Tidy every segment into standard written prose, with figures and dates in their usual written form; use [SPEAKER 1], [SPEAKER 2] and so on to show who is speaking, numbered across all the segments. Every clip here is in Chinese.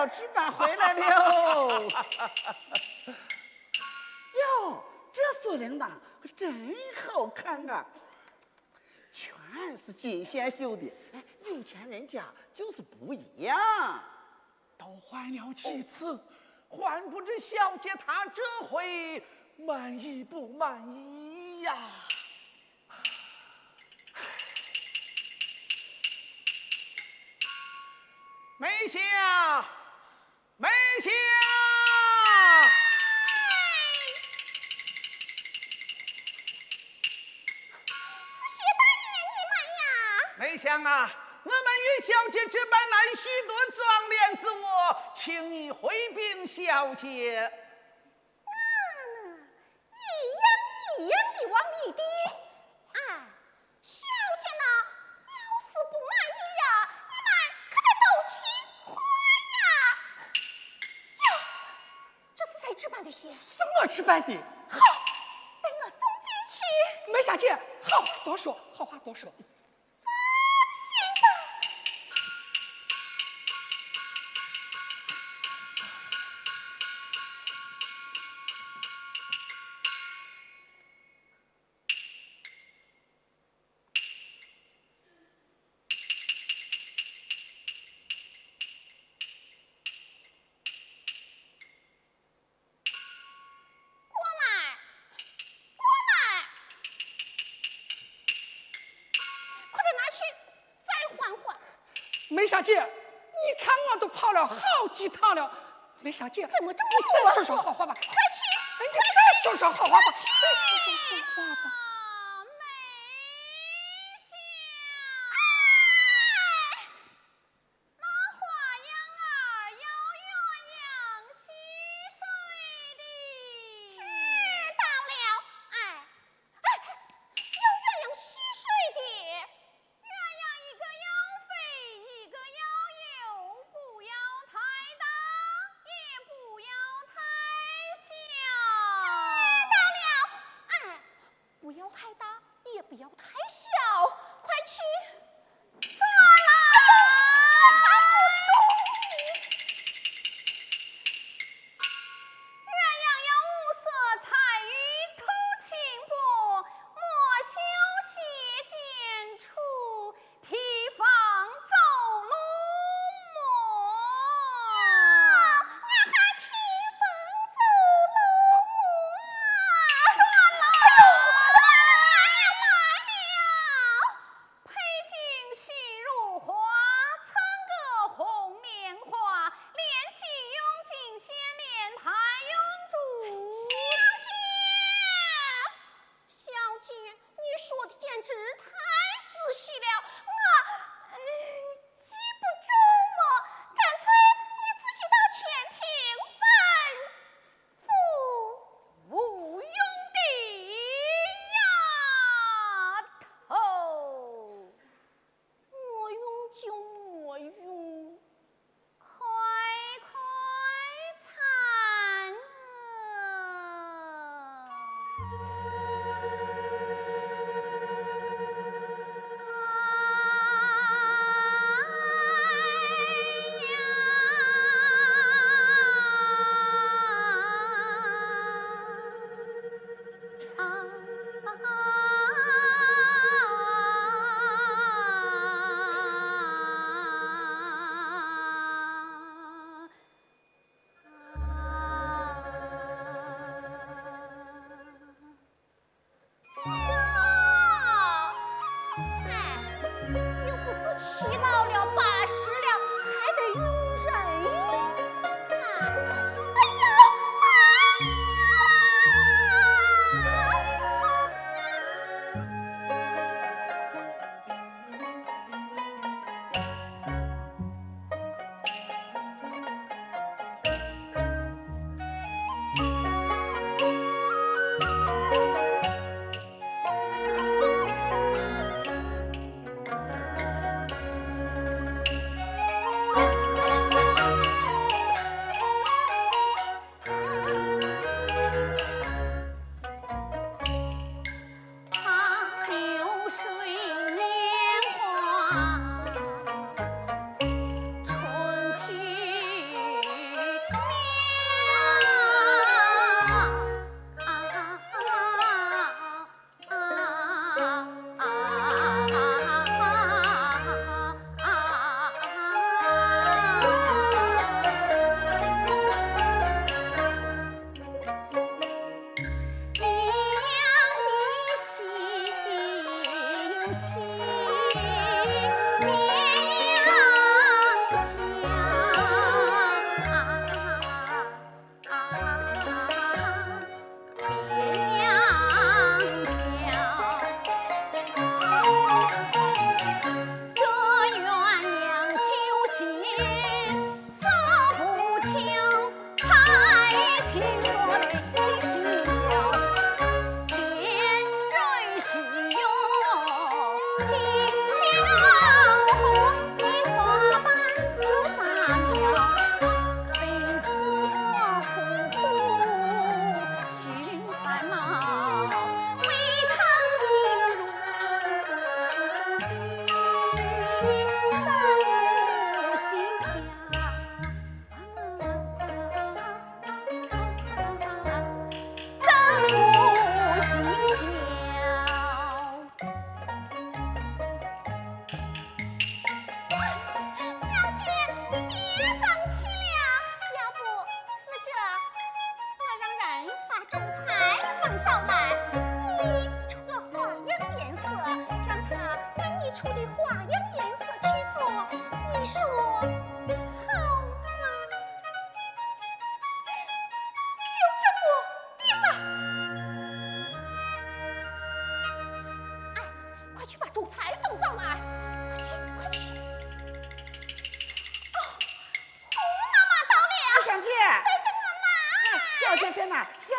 [SPEAKER 1] 值班回来了。哟，这塑铃铛真好看啊，全是金线绣的。哎，有钱人家就是不一样。
[SPEAKER 2] 都换了几次，还不知小姐她这回满意不满意呀？梅香，梅香，
[SPEAKER 3] 薛大爷，你们呀！
[SPEAKER 2] 梅香啊，我们与小姐这般来许多壮莲之物，请你回禀小姐。
[SPEAKER 3] 一样的往里的。哎，小姐呢，要是不满意呀，你们可得斗气花呀！哟，这是谁置办的鞋？
[SPEAKER 2] 什么置办的？
[SPEAKER 3] 好，等我送进去。
[SPEAKER 2] 梅小姐，好话多说，好话多说。梅小姐，你看我都跑了好几趟了。梅小姐，
[SPEAKER 3] 怎么这么
[SPEAKER 2] 你再说说好话吧？
[SPEAKER 3] 快去，
[SPEAKER 2] 你再说说好话吧？再说说好话吧？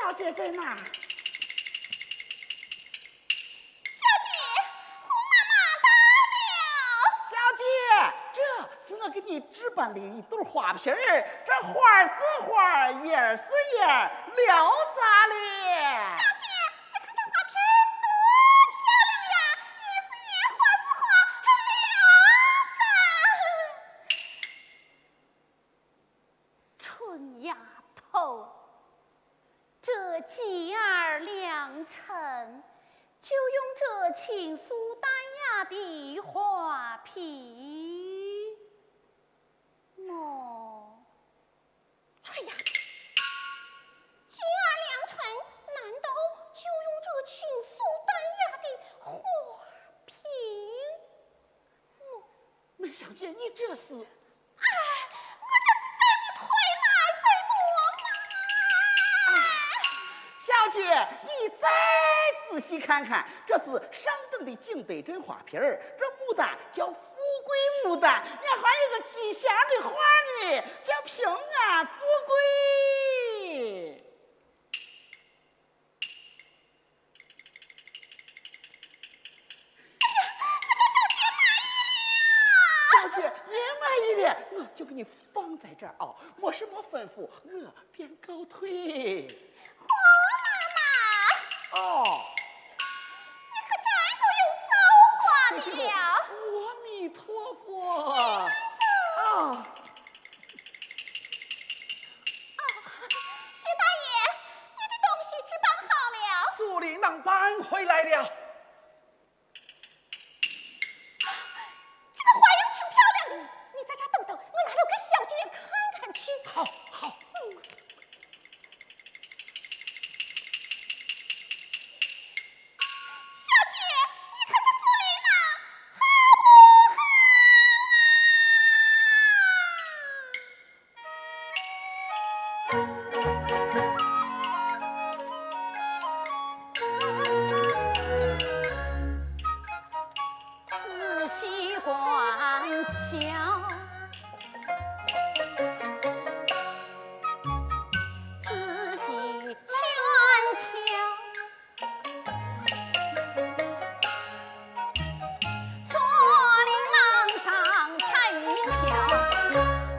[SPEAKER 1] 小姐在哪？
[SPEAKER 3] 小姐，红妈妈到了。
[SPEAKER 1] 小姐，这是我给你置办的一朵花瓶儿，这花是花，叶儿是叶儿，聊咋了？
[SPEAKER 3] 小姐，你看这花瓶儿多漂亮呀！叶是叶，花是花，聊咋？春丫头。这继儿良辰，就用这清素淡雅的花瓶。春丫头，继儿良辰，难道就用这清素淡雅的花瓶？
[SPEAKER 1] 梅小姐，你这是？
[SPEAKER 3] 哎，我这是在我推来在磨嘛。
[SPEAKER 1] 小姐，你再仔细看看，这是上等的景德镇花瓶儿，这牡丹叫富贵牡丹，你还有个吉祥的花呢，叫平安富贵。小姐，你满意了，我就给你放在这儿啊，没什么吩咐，我便告退。哦，
[SPEAKER 3] 你可真够有造化的了！
[SPEAKER 1] 阿弥陀佛。啊，
[SPEAKER 3] 薛大爷，你的东西置办好了。
[SPEAKER 2] 苏里囊搬回来了。
[SPEAKER 3] 这个花样挺漂亮的，你在这儿等等，我拿了给小姐看看去。
[SPEAKER 2] 好，好。
[SPEAKER 3] 仔细观瞧，自己全挑，锁铃廊上彩云飘，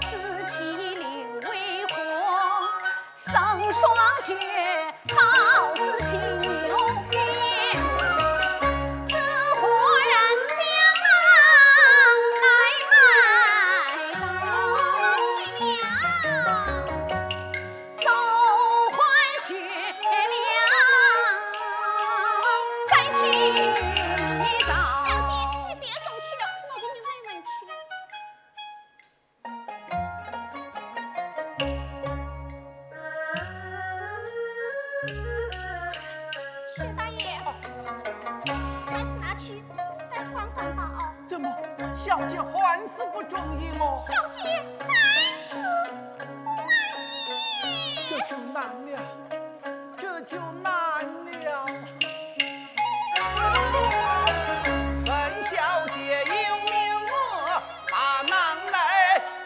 [SPEAKER 3] 四起柳为火，生双绝，好似青牛鞭。薛大爷，孩子拿去，再换换吧哦。
[SPEAKER 2] 怎么，小姐还是不中意么？
[SPEAKER 3] 小姐还是不满意。
[SPEAKER 2] 这就难了，这就难了。本小姐有名额，把囊来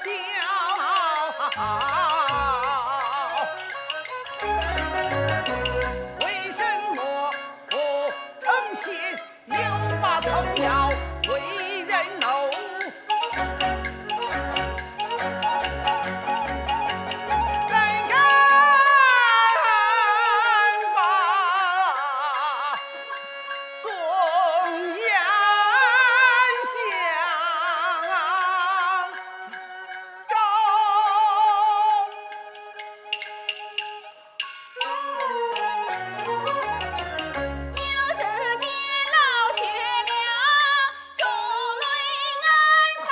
[SPEAKER 2] 调。为什么不诚心又把头要为人偶？再看吧，纵言相招。
[SPEAKER 3] 有自己老学了，珠泪爱跑。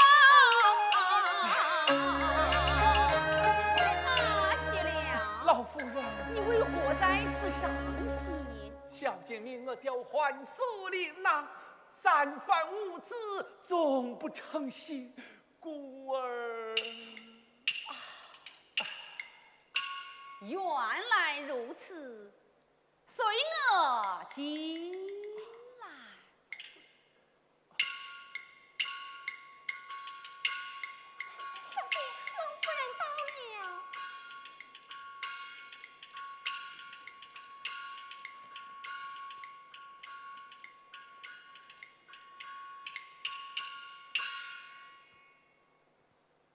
[SPEAKER 3] 谢了，
[SPEAKER 2] 老夫人，
[SPEAKER 3] 你为何在此伤心？
[SPEAKER 2] 小姐命我调换苏林郎，三番五次总不成行，故而
[SPEAKER 4] 原来如此，随我进来。
[SPEAKER 3] 小姐，老夫人到了。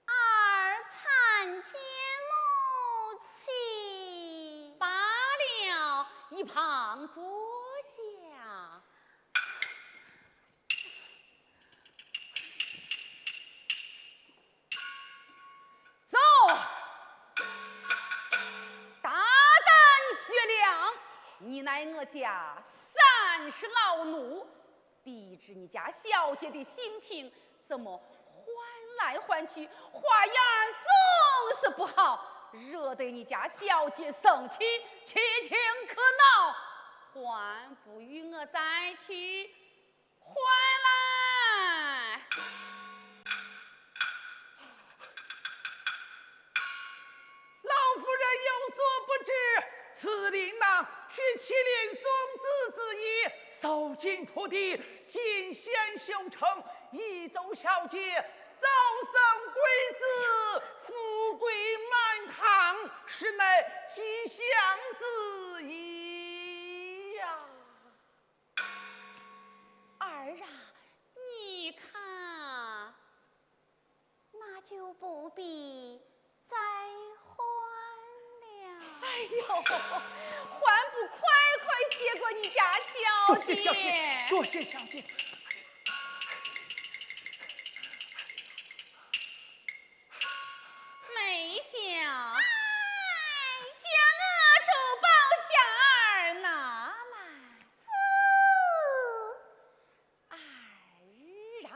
[SPEAKER 3] 儿参见母亲。
[SPEAKER 4] 罢了，一旁坐下。走，大胆雪亮，你乃我家30老奴，必知你家小姐的心情，怎么换来换去，花样总是不好，惹得你家小姐生气，其情可恼，还不与我再去？还来！
[SPEAKER 2] 老夫人有所不知，此令郎许麒麟送子之意，受尽铺地，尽显修成，一奏小姐早生贵子，富贵满堂，实乃吉祥之意呀。
[SPEAKER 4] 儿啊，你看，
[SPEAKER 3] 那就不必再还了。
[SPEAKER 4] 哎呦，还不快快谢过你家小
[SPEAKER 2] 多谢小姐，多谢小姐。
[SPEAKER 4] 没想将我珠宝匣儿拿来，儿啊。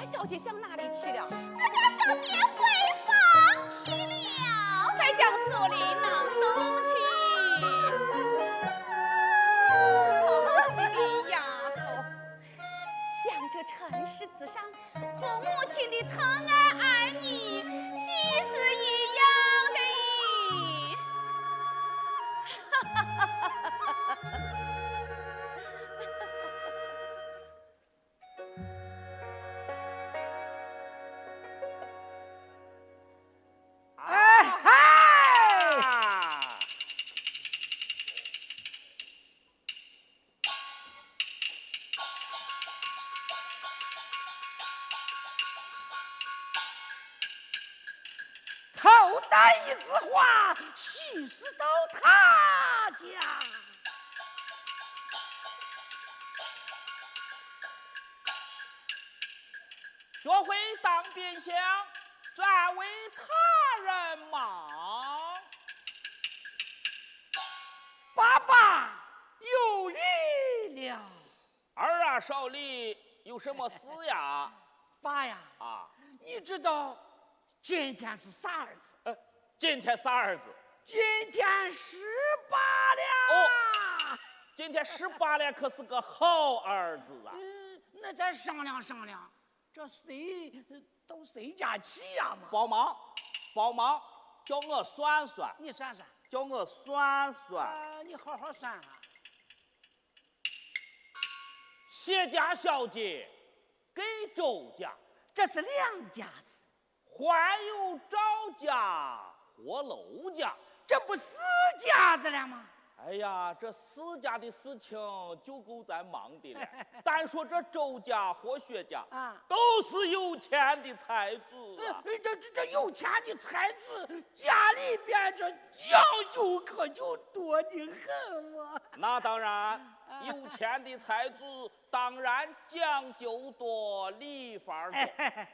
[SPEAKER 4] 小姐向哪里去了？
[SPEAKER 3] 我家小姐回房去了。
[SPEAKER 4] 快将锁麟囊收去。淘气的丫头，想这尘世之上，父母
[SPEAKER 2] 单一枝花，细事到他家。
[SPEAKER 5] 学会当边厢，专为他人忙。
[SPEAKER 2] 爸爸有礼了。
[SPEAKER 5] 儿啊，少礼，有什么事呀？
[SPEAKER 2] 爸呀，
[SPEAKER 5] 啊，
[SPEAKER 2] 你知道今天是啥日子？
[SPEAKER 5] 今天啥日子？
[SPEAKER 2] 今天18了。
[SPEAKER 5] 哦，今天18了，可是个好日子啊。
[SPEAKER 2] 那咱商量商量，这谁到谁家去呀嘛？
[SPEAKER 5] 帮忙，帮忙，叫我算算。
[SPEAKER 2] 你算算。
[SPEAKER 5] 叫我算算。
[SPEAKER 2] 你好好算啊。
[SPEAKER 5] 谢家小姐给周家，
[SPEAKER 2] 这是两家子，
[SPEAKER 5] 还有赵家和娄家，
[SPEAKER 2] 这不4家子了吗？
[SPEAKER 5] 哎呀，这4家的事情就够咱忙的了。单说这周家和薛家
[SPEAKER 2] 啊，
[SPEAKER 5] 都是有钱的才子啊。
[SPEAKER 2] 这有钱的才子，家里边这讲究可就多得很嘛。
[SPEAKER 5] 那当然，有钱的才子当然讲究多，礼法多。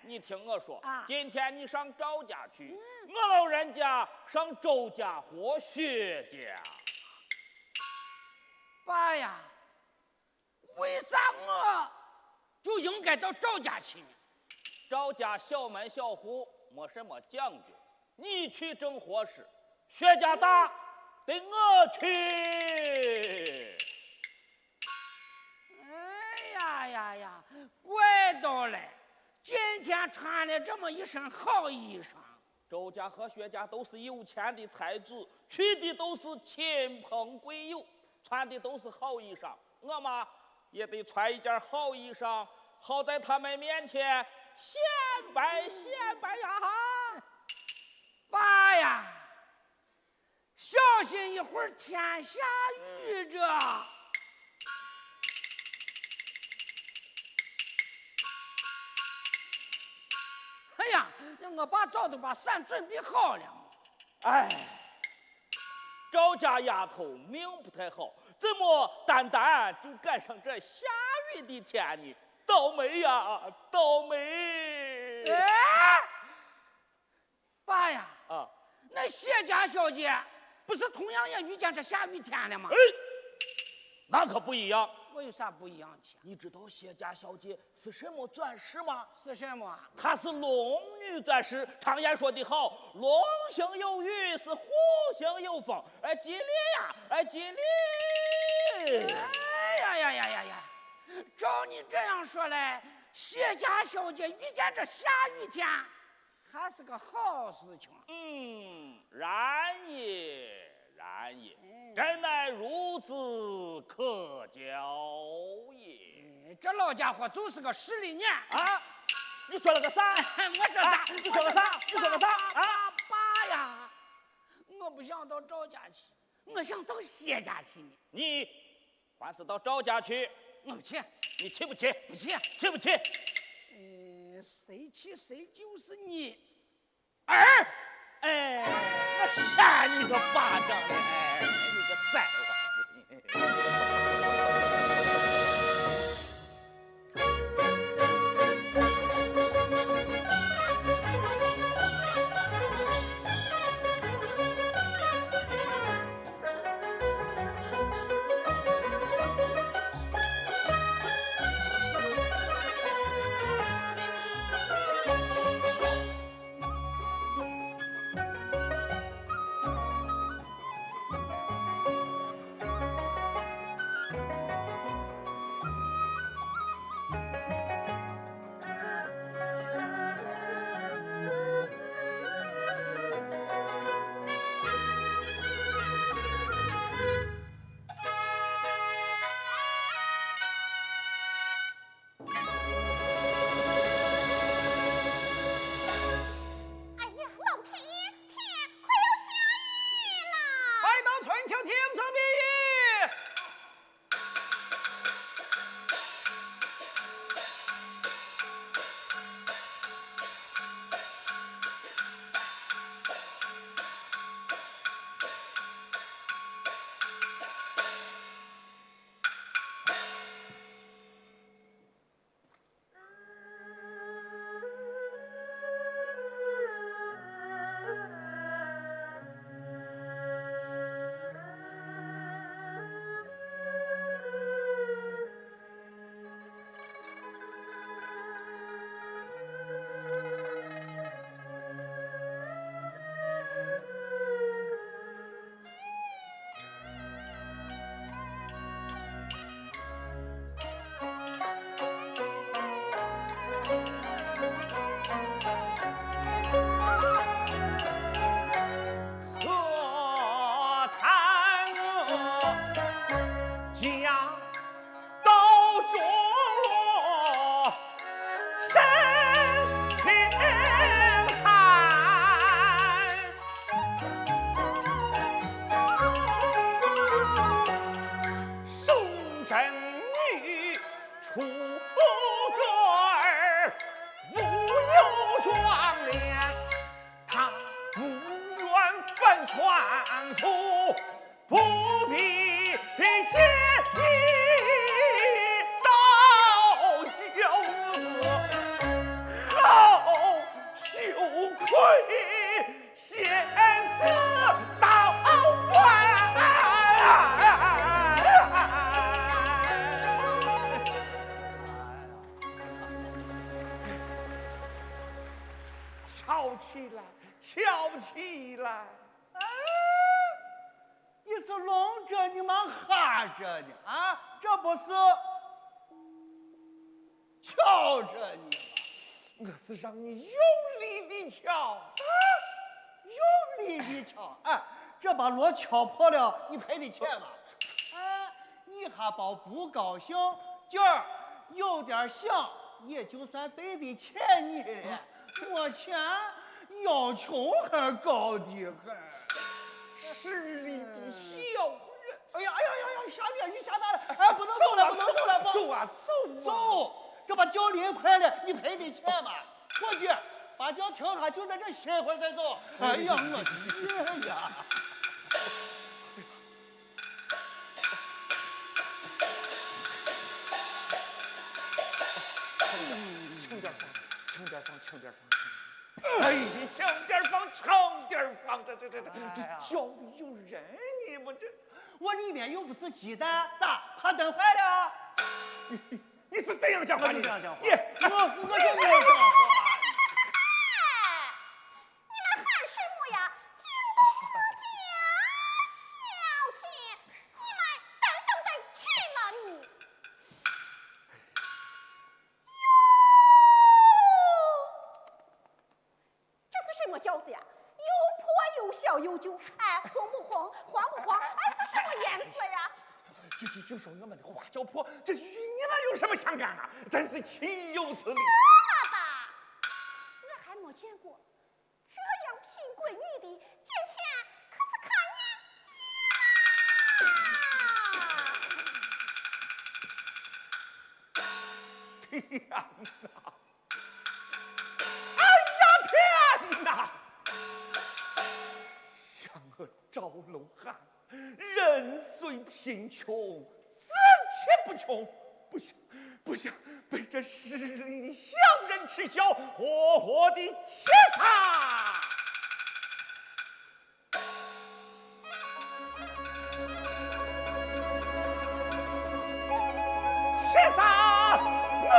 [SPEAKER 5] 你听我说，今天你上赵家去，我老人家上周家和薛家。
[SPEAKER 2] 爸呀，为啥我就应该到赵家去呢？
[SPEAKER 5] 赵家小门小户，没什么讲究，你去正合适。薛家大，得我去。
[SPEAKER 2] 哎呀，怪到了，今天穿了这么一身好衣裳。
[SPEAKER 5] 周家和薛家都是有钱的才子，去的都是亲朋贵友，穿的都是好衣裳。我嘛也得穿一件好衣裳，好在他们面前显摆显摆呀！
[SPEAKER 2] 爸呀，小心一会儿天下雨着。哎呀，我爸早都把伞准备好了。
[SPEAKER 5] 哎，赵家丫头命不太好，怎么单单就赶上这下雨的天呢？倒霉呀，倒霉！
[SPEAKER 2] 哎，爸呀，
[SPEAKER 5] 啊，
[SPEAKER 2] 那谢家小姐不是同样也遇见这下雨天了吗？
[SPEAKER 5] 哎，那可不一样。
[SPEAKER 2] 我有啥不一样的？
[SPEAKER 5] 你知道谢家小姐是什么钻石吗？
[SPEAKER 2] 是什么？
[SPEAKER 5] 她是龙女钻石。常言说得好，龙行有雨，是虎行有风。哎，吉利呀，哎，吉利！
[SPEAKER 2] 哎呀！照你这样说来，谢家小姐遇见这下雨天，还是个好事情。
[SPEAKER 5] 然也。真乃孺子可教也。
[SPEAKER 2] 这老家伙就是个势利眼
[SPEAKER 5] 啊！你说了个啥？
[SPEAKER 2] 我说啥？
[SPEAKER 5] 你说个啥？你说个啥？啊！
[SPEAKER 2] 爸呀，我不想到赵家去，我想到谢家去呢。
[SPEAKER 5] 你还是到赵家去。
[SPEAKER 2] 我不去。
[SPEAKER 5] 你去不去？
[SPEAKER 2] 不去。
[SPEAKER 5] 去不去？
[SPEAKER 2] 谁去谁就是你。
[SPEAKER 5] 儿。哎，我扇你个巴掌嘞！哎，你个崽娃子！
[SPEAKER 2] 出个儿无有壮脸，他不愿分传出，不必见你到九子，好羞愧先死到官。瞧起来，瞧起来，
[SPEAKER 1] 啊！你是聋着呢吗？哈着呢？啊，这不是瞧着你吗？
[SPEAKER 2] 我是让你用力的瞧。
[SPEAKER 1] 啥？用力的敲？哎，这把锣敲破了，你赔的钱吗？哎，你还包不高兴？今儿有点响，也就算对得起你了。没钱，要穷还高的很。
[SPEAKER 2] 势利的小人！
[SPEAKER 1] 哎呀哎呀呀呀！下去，你下哪了？哎，不能走了，不能走了，
[SPEAKER 2] 走啊走啊！
[SPEAKER 1] 走！这把脚淋坏了，你赔得钱吗？过去把脚停下，就在这歇一会儿再走。哎呀，我天呀！
[SPEAKER 2] 轻点放，轻点放，轻点放。哎呀，轻点放，轻点放，这脚里有人，你们这，
[SPEAKER 1] 我里面又不是鸡蛋，咋它蹬坏了？
[SPEAKER 2] 你是这样讲话？
[SPEAKER 1] 你这样讲话？
[SPEAKER 2] 你
[SPEAKER 1] 我就这样讲话。
[SPEAKER 3] 你们喊什么呀？金不家小姐，你们等去了你。这是什么饺子呀？又破又小又旧，哎，红不红，黄不黄，哎，是什么颜色呀？
[SPEAKER 2] 就说我们的花轿婆，这与你们有什么相干啊？真是岂有此理！
[SPEAKER 3] 爸爸，我还没见过这样贫贵女的，今天可是看眼睛啊！
[SPEAKER 2] 天哪！哎呀天哪！像我赵龙汉，人虽贫穷，自且不穷，不想被这势利的小人耻笑，活活的切他！切杀我！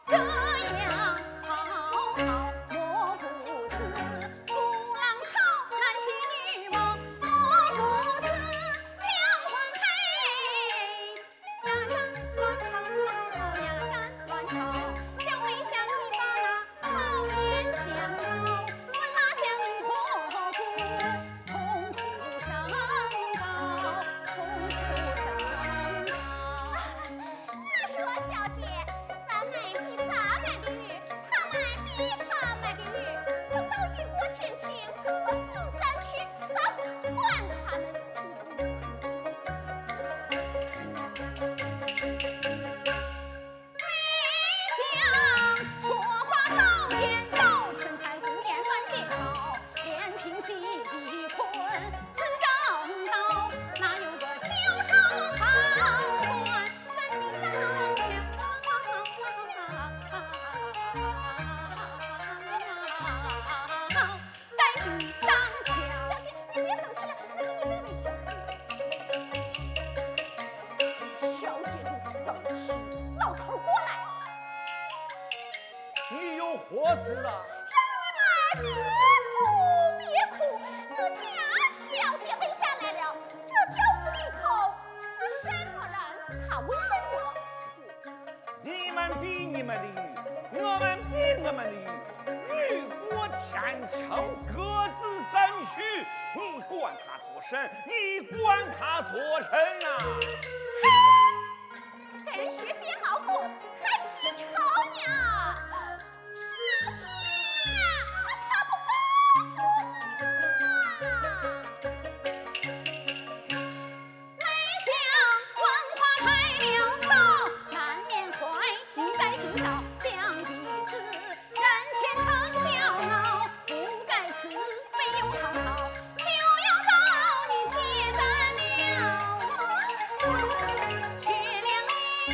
[SPEAKER 3] 这样。小姐就生气，老头过来，
[SPEAKER 2] 你有何事啊？
[SPEAKER 3] 让你们别哭，这家小姐被下来了。这轿子里头是什么人？他为什么？
[SPEAKER 2] 你们比你们的鱼，我们比我们的鱼。雨过天晴，各自散去。你管他做甚？你管他做甚啊？
[SPEAKER 3] 嘿，儿媳别冒哭，还记仇呢。小姐，他不告诉我。
[SPEAKER 4] 没想文化太潦草，难免怀疑在心上。想必是人前逞骄傲，不该此非有滔滔，就要遭你劫占了。薛良礼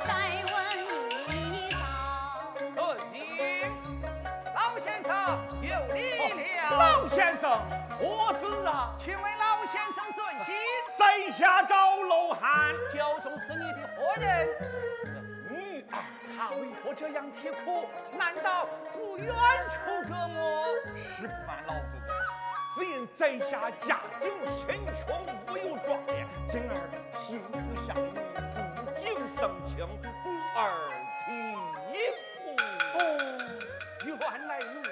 [SPEAKER 4] 再问一遭。
[SPEAKER 2] 遵命，老先生有礼了。
[SPEAKER 6] 老先生，何事啊？
[SPEAKER 2] 请问老先生尊姓？
[SPEAKER 6] 在下赵楼汉。
[SPEAKER 2] 教中是你的何人？他为何这样啼哭？难道不愿出阁么？
[SPEAKER 6] 实不瞒老哥哥，只因在下家境贫穷，无有壮烈，今儿凭此相遇，触景生情，故而啼哭。
[SPEAKER 2] 哦，原来如此。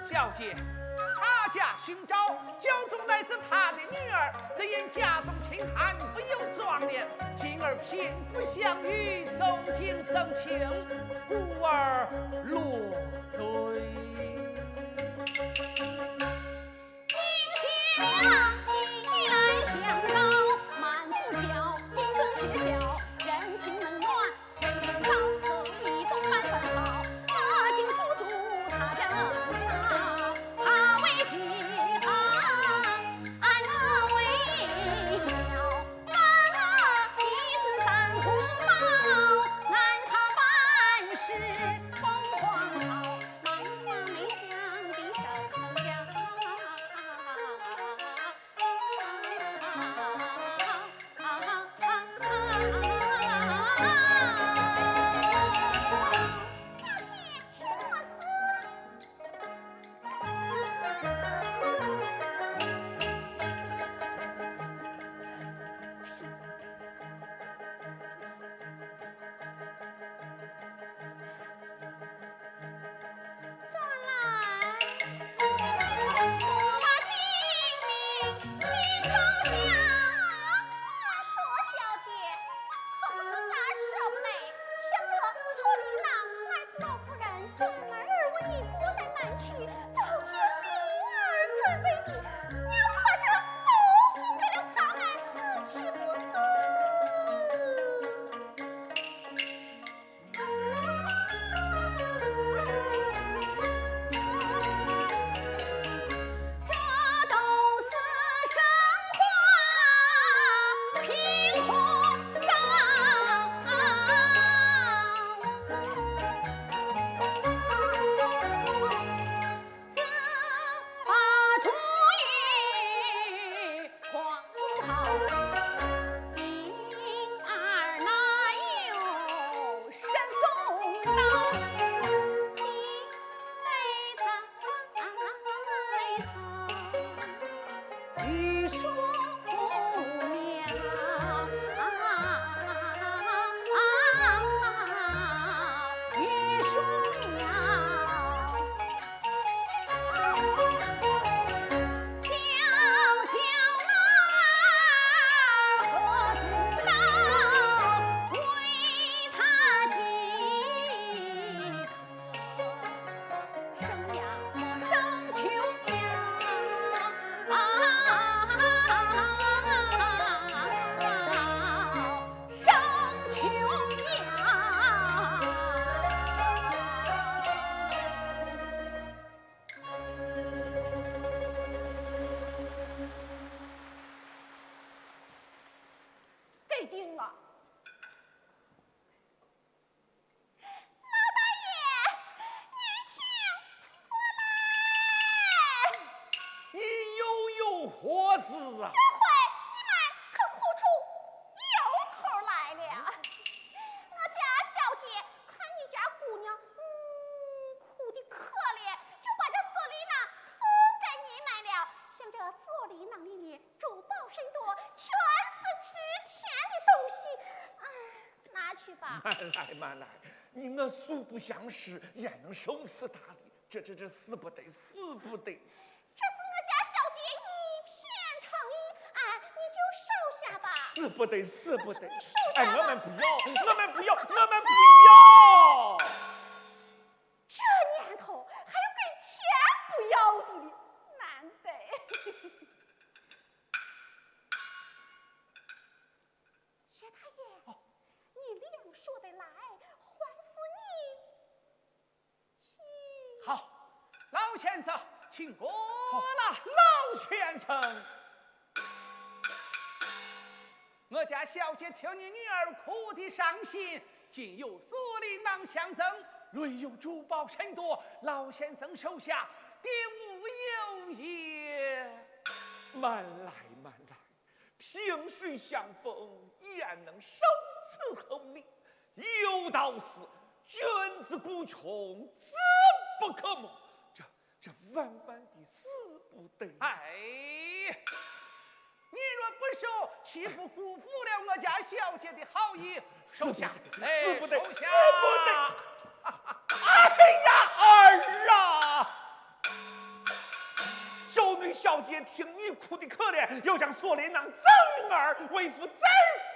[SPEAKER 2] 小姐，他家姓赵，教中乃是他的女儿，只因家中贫寒，不有壮年，今儿贫富相遇，走景生情，故而落对。
[SPEAKER 4] 明良一来相招，满腹教，精准学校，人情冷暖，人情少，可以东满分好。我竟辅助他争吵，他为饥荒，我为骄，一子三顾报，难他万事疯狂好，满花梅香的生香。
[SPEAKER 3] 定了。老大爷，你请过来。
[SPEAKER 6] 你又有何事啊？
[SPEAKER 3] 这回你们可哭出由头来了。我家小姐看你家姑娘，哭的可怜，就把这锁麟囊送给你们了。像这锁麟囊里面珠宝甚多，全是值钱的东西。拿去吧。
[SPEAKER 6] 慢来，你我素不相识，焉能收拾他的？这死不得，死不得！
[SPEAKER 3] 这是我家小姐一片诚意，你就收下吧。
[SPEAKER 6] 死不得，死不得！
[SPEAKER 3] 你收
[SPEAKER 6] 哎，
[SPEAKER 3] 下吧。
[SPEAKER 6] 我们不要，我们不要，我们不要！
[SPEAKER 3] 这年头还有给钱不要的呢，难得。薛大爷，你俩说得来，还是你去。
[SPEAKER 2] 好，老先生，请过了。
[SPEAKER 6] 老先生，
[SPEAKER 2] 我家小姐听你女儿哭的伤心，今有锁麟囊相赠，内有珠宝甚多，老先生手下定无有也。
[SPEAKER 6] 慢来，萍水相逢，焉能少此厚礼？有道是君子固穷，子不可没。这万万的死不得！
[SPEAKER 2] 哎，你若不收，岂不辜负了我家小姐的好意？收下，
[SPEAKER 6] 死不得，
[SPEAKER 2] 收下，
[SPEAKER 6] 死不得！哎呀，儿啊！小女小姐听你哭的可怜，要将锁麟囊赠儿，为父再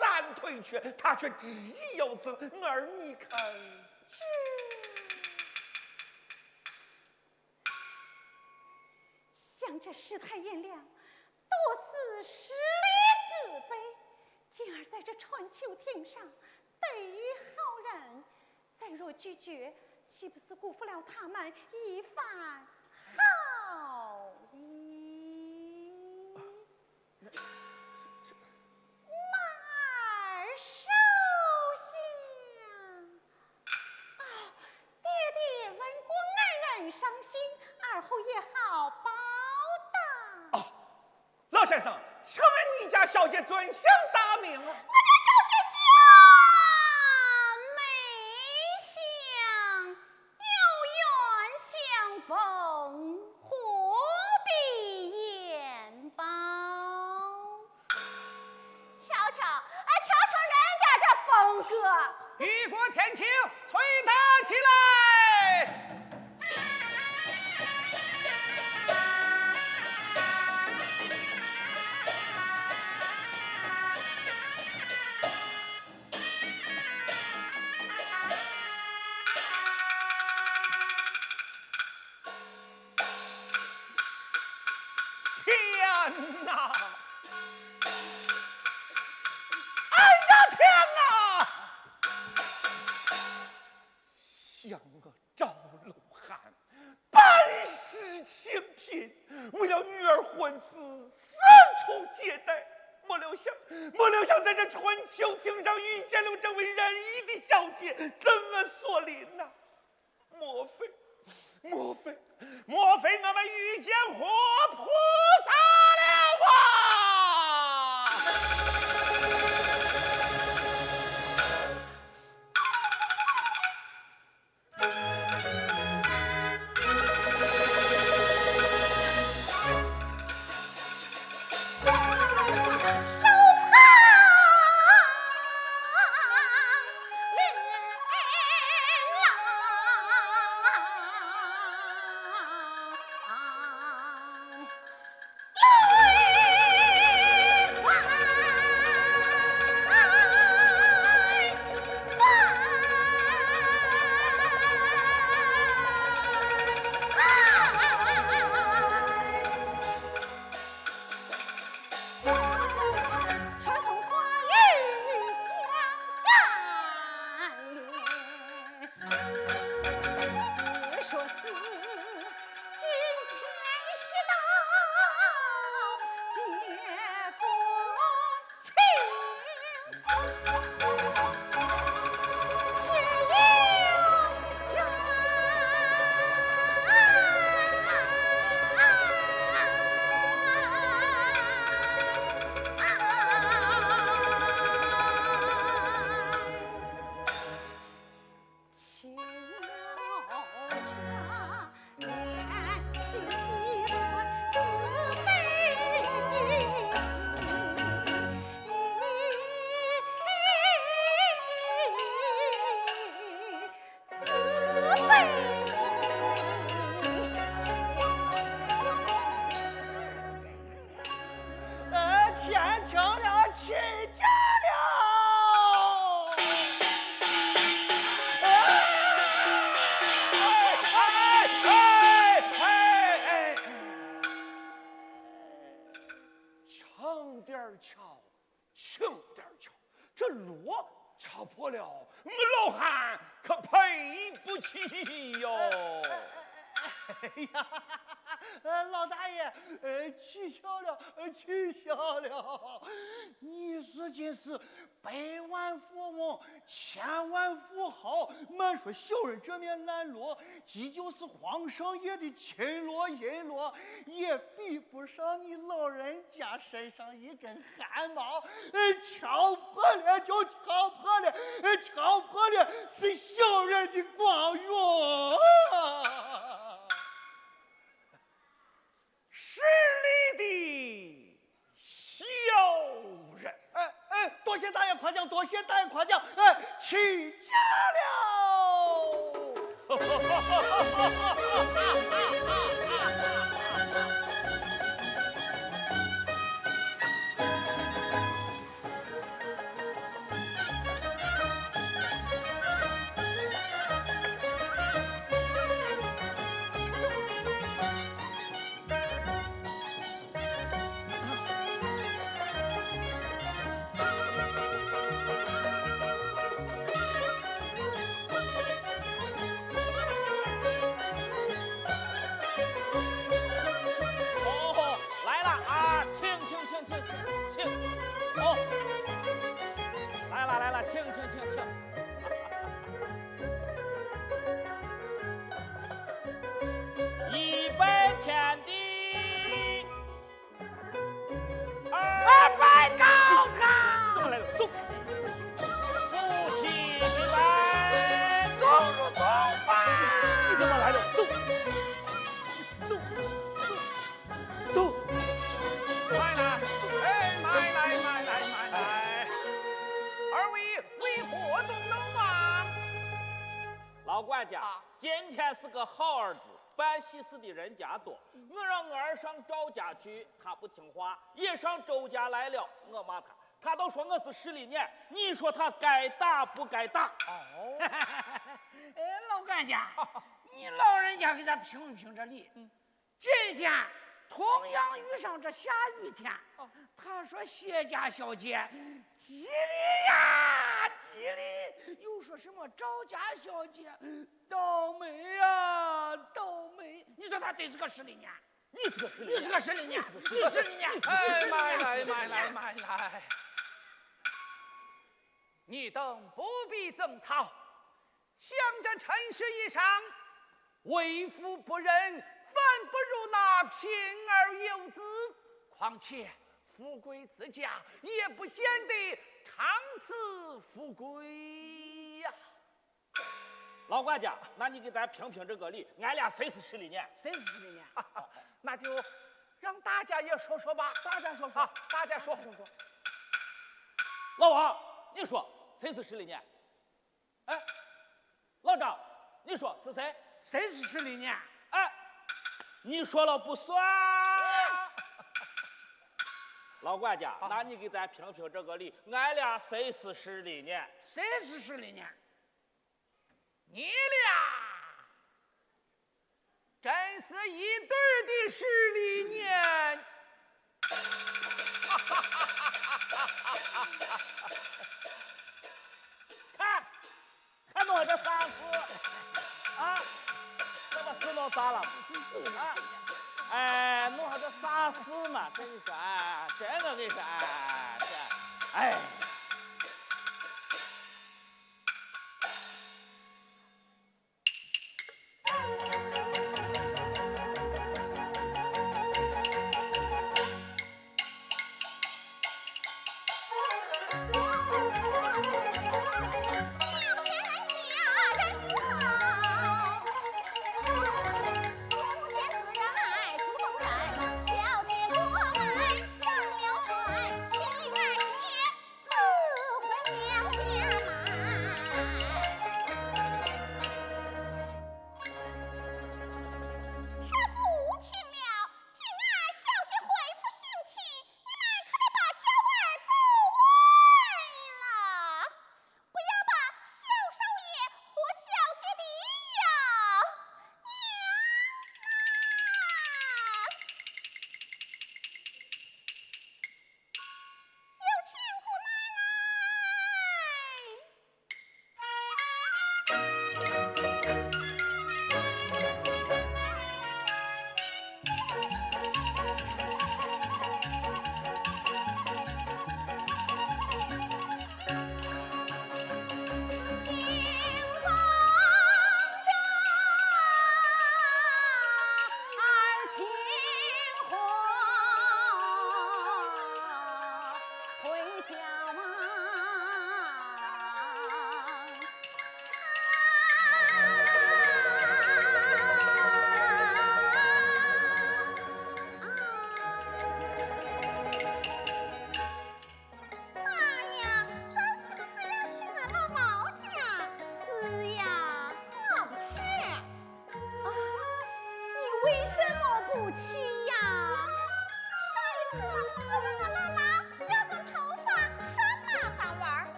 [SPEAKER 6] 三推却，她却执意要赠儿，你看。
[SPEAKER 3] 像这世态炎凉，都是实力自卑，进而在这穿秋亭上对于好人，再若拒绝，岂不是辜负了他们一番好意？马儿收下。爹爹闻过爱人伤心，而后也好报答。
[SPEAKER 6] 老先生，请问你家小姐尊姓大名啊？
[SPEAKER 3] 我家小姐姓梅香，有缘相逢，何必言报？瞧瞧人家这风格。
[SPEAKER 2] 雨过天晴，吹打起来。
[SPEAKER 6] 天哪！哎呀天哪！想我赵露涵半世清贫，为了女儿婚事四处借贷，莫料想在这春秋亭上遇见了这位仁义的小姐，赠我锁麟呐！莫非我们遇见活菩萨了啊！
[SPEAKER 3] 来
[SPEAKER 1] 天晴了，起家了。
[SPEAKER 6] 轻点瞧，轻点瞧，这路敲破了，我老汉可赔不起哟。
[SPEAKER 1] 哎呀，老大爷，取消了，取消了！你说真是百万富翁、千万富豪，满说小人这面烂罗，即就是皇上爷的亲罗银罗，也比不上你老人家身上一根汗毛。敲破了就敲破了，敲破了是小人的光荣。
[SPEAKER 6] 势利的小人，
[SPEAKER 1] 多谢大爷夸奖，多谢大爷夸奖，起家了。
[SPEAKER 5] 今天是个好日子，办喜事的人家多。我让儿上赵家去，他不听话，一上周家来了，我骂他，他都说我是势利眼。你说他该打不该打？
[SPEAKER 2] 哦，老管家，你老人家给咱评评这理。今天同样遇上这下雨天，他说谢家小姐吉利呀，吉利，又说什么赵家小姐倒霉呀，倒霉。你说他真是个势利眼，
[SPEAKER 5] 你是个势利眼，
[SPEAKER 2] 你是利眼，
[SPEAKER 5] 哎，
[SPEAKER 2] 慢来，你等不必争吵，想着陈氏以上，为父不仁，反不如那平儿有子。况且富贵自家，也不见得长此富贵呀。
[SPEAKER 5] 老管家，那你给咱评评这个理，俺俩谁是势利眼？
[SPEAKER 2] 谁是势利眼？那就让大家也说说吧。大家说说，大家说说。
[SPEAKER 5] 老王，你说谁是势利眼？哎，老张，你说是谁？
[SPEAKER 2] 谁是势利眼？
[SPEAKER 5] 哎，你说了不算。老管家，那你给咱评评这个理，俺俩谁是势利眼？
[SPEAKER 2] 谁是势利眼？你俩真是一对的势利眼。
[SPEAKER 5] 看我这啥事啊？这个事弄啥了？啊？哎，弄上这啥事嘛？这一说，哎，真的给说，哎，这，哎，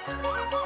[SPEAKER 3] 啊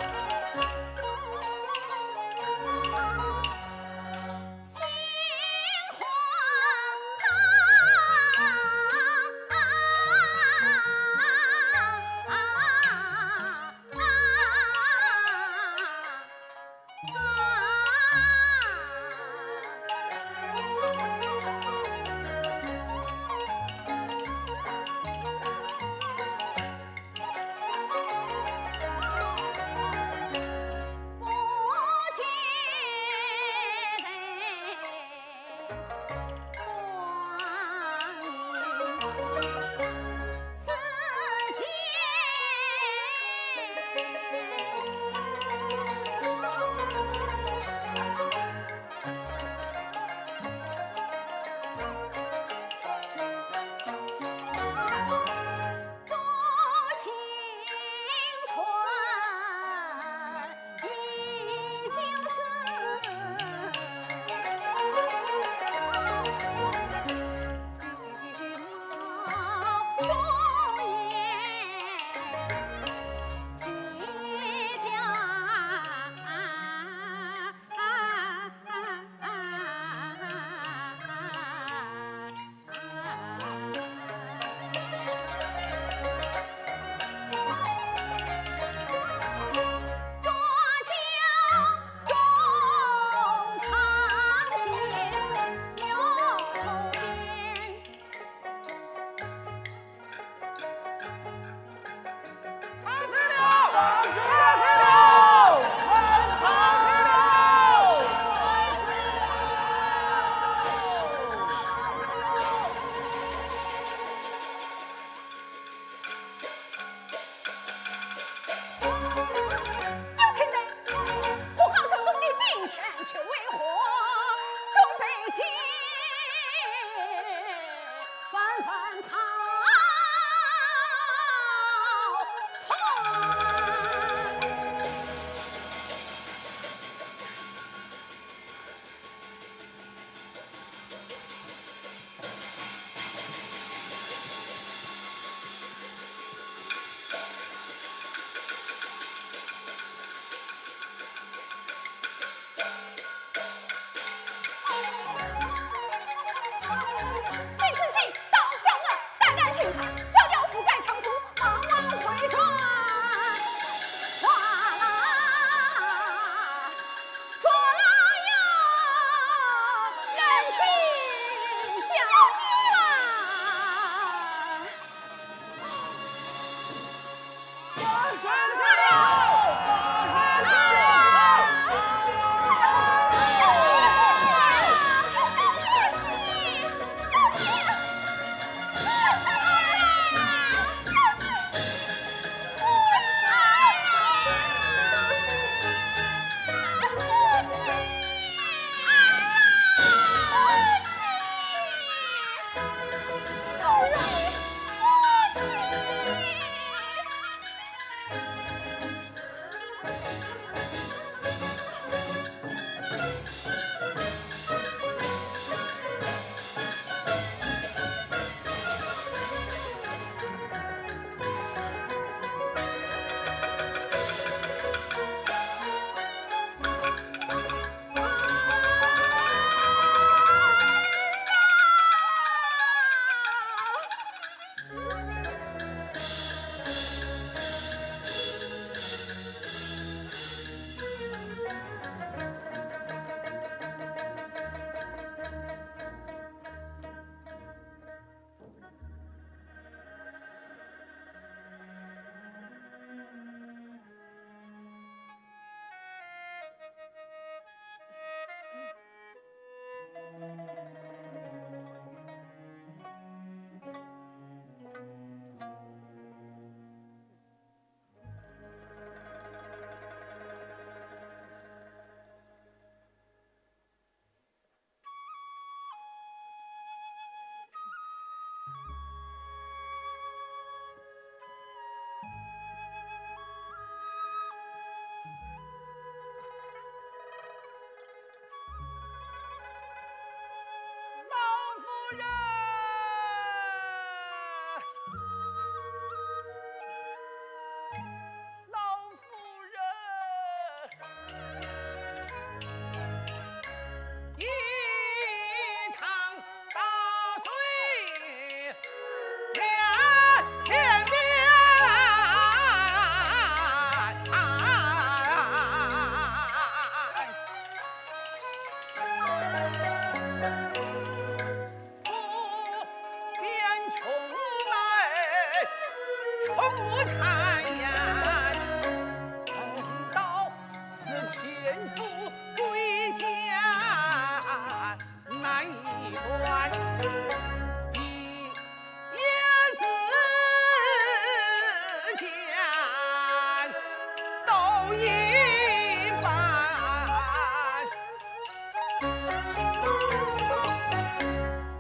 [SPEAKER 2] 一番。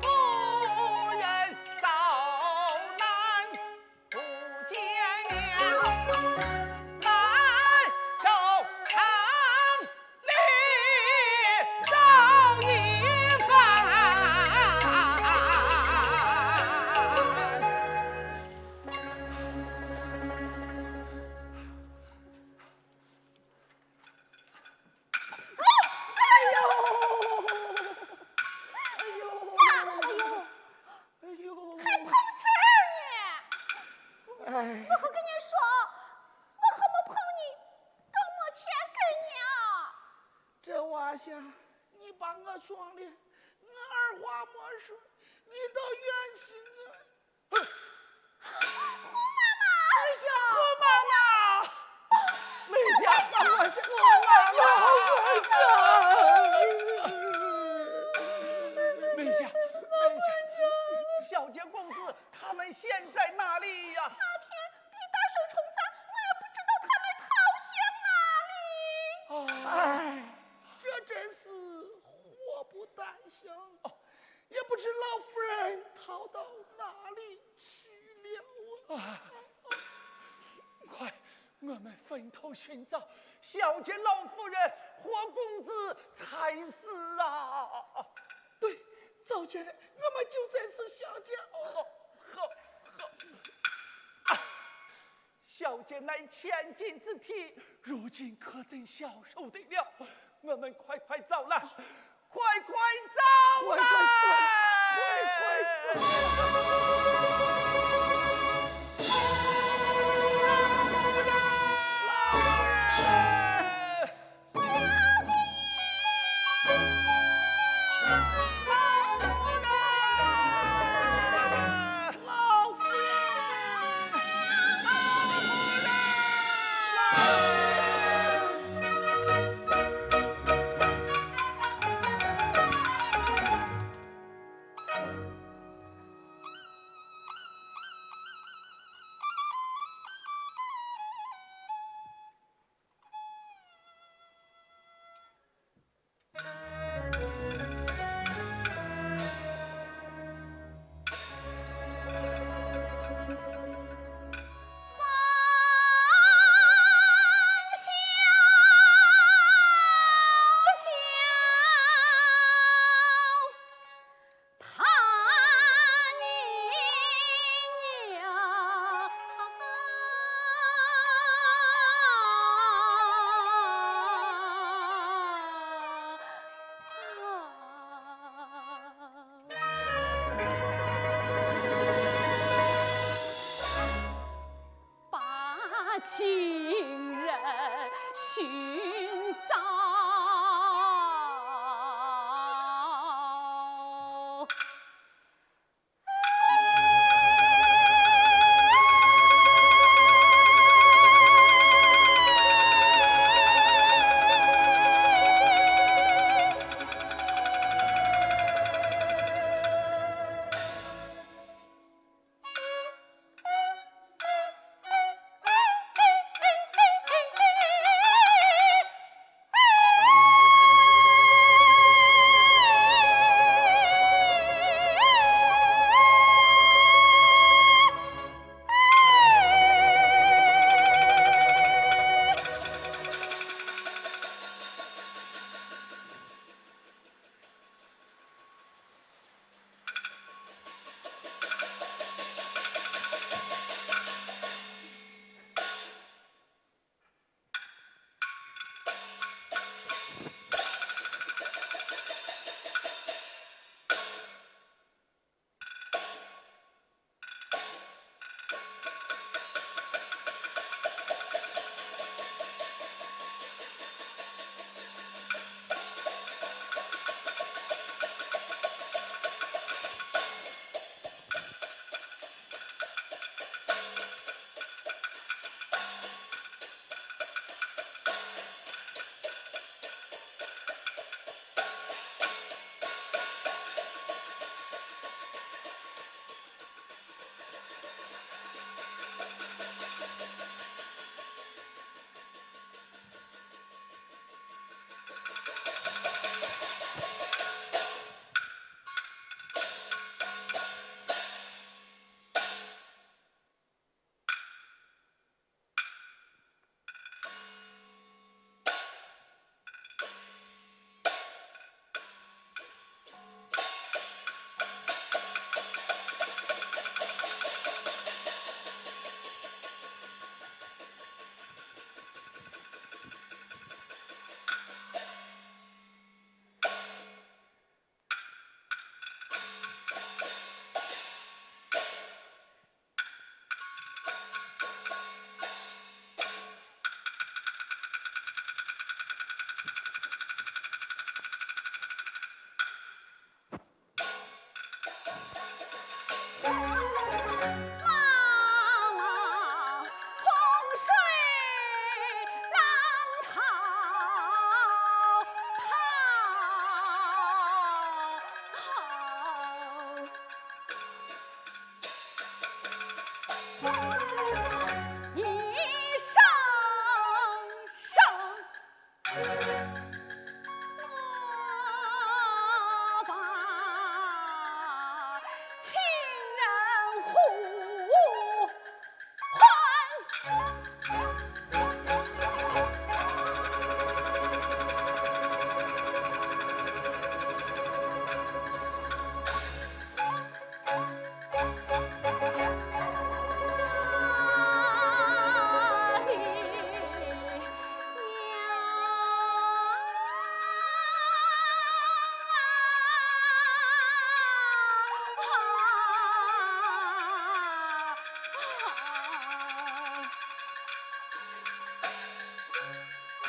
[SPEAKER 2] 夫人遭难不见面，满州城里走一番。
[SPEAKER 3] 我可跟你说，我可没碰你，更没钱给你啊！
[SPEAKER 1] 这娃下，你把我装的，我二话没说，你倒怨气我。
[SPEAKER 3] 胡妈妈，
[SPEAKER 1] 梅香，
[SPEAKER 2] 我妈妈，
[SPEAKER 1] 梅香，我是我
[SPEAKER 2] 梅香，小姐公子他们现在哪里呀？
[SPEAKER 3] 那天比大手冲散，我也不知道他们逃向哪里。
[SPEAKER 1] 哎，这真是祸不单行，也不知老夫人逃到哪里去了啊！
[SPEAKER 2] 快，我们分头寻找，小姐老夫人或公子才是啊！
[SPEAKER 1] 对，早见了，我们就在此相见。
[SPEAKER 2] 小姐乃千金之体，如今可怎消受得了？我们快走来，快走来！
[SPEAKER 1] 快走！
[SPEAKER 3] 情人寻找。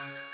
[SPEAKER 3] 娘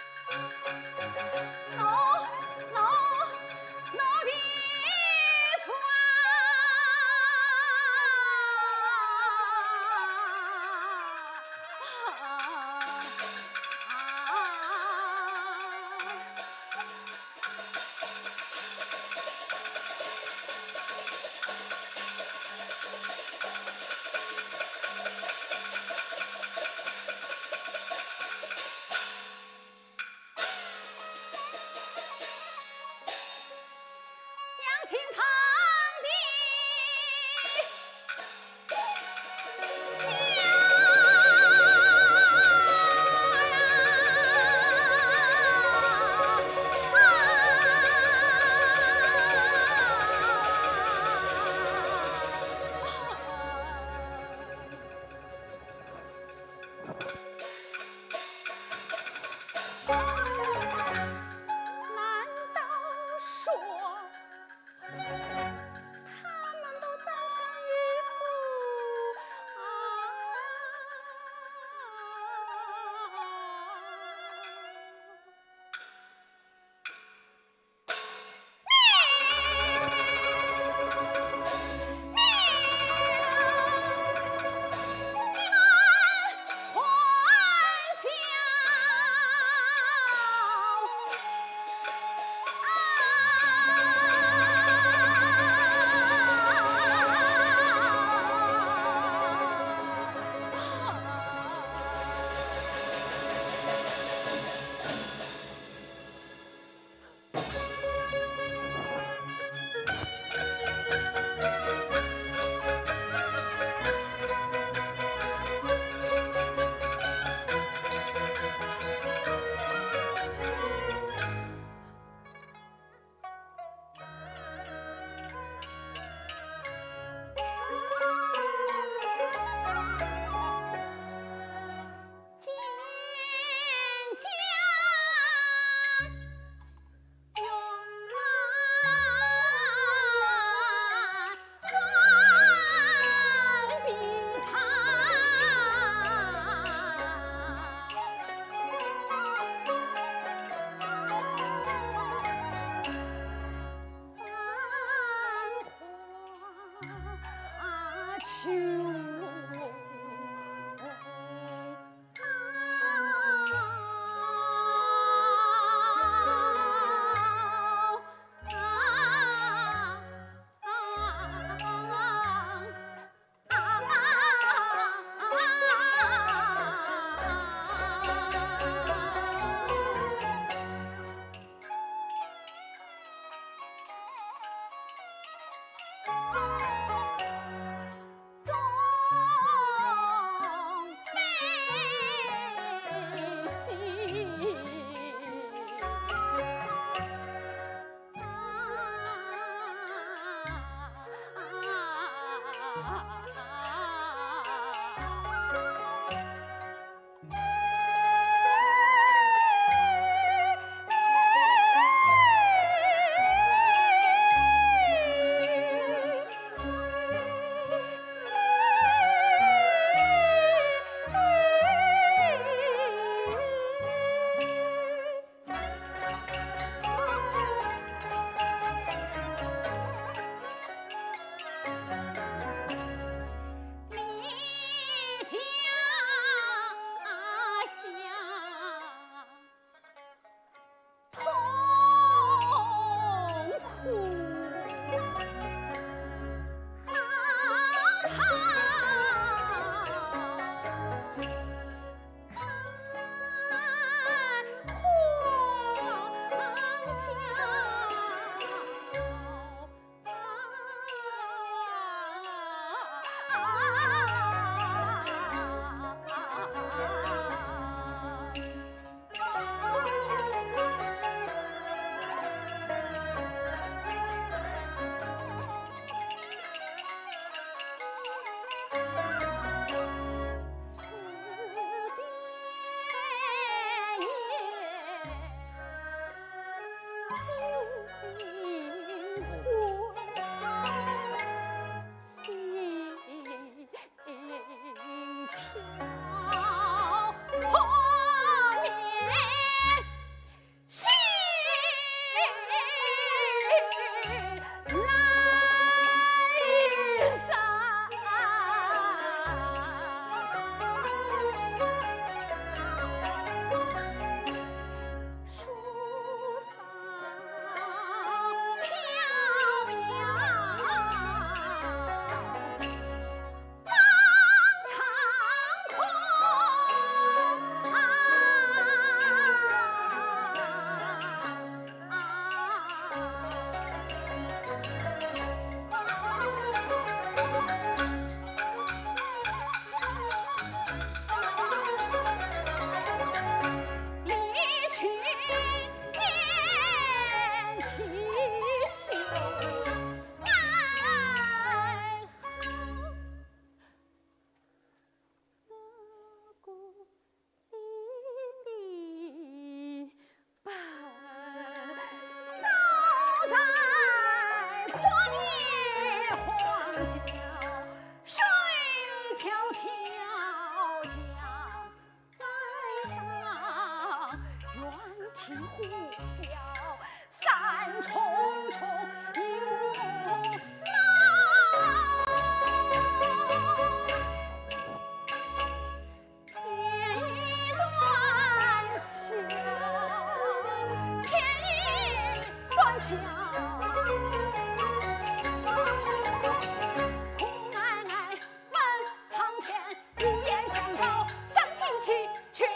[SPEAKER 3] 却是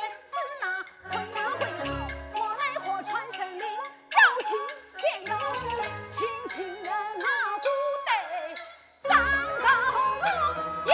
[SPEAKER 3] 那困难回头，我来火传神灵，招亲见友，亲亲人那不得上高楼呀。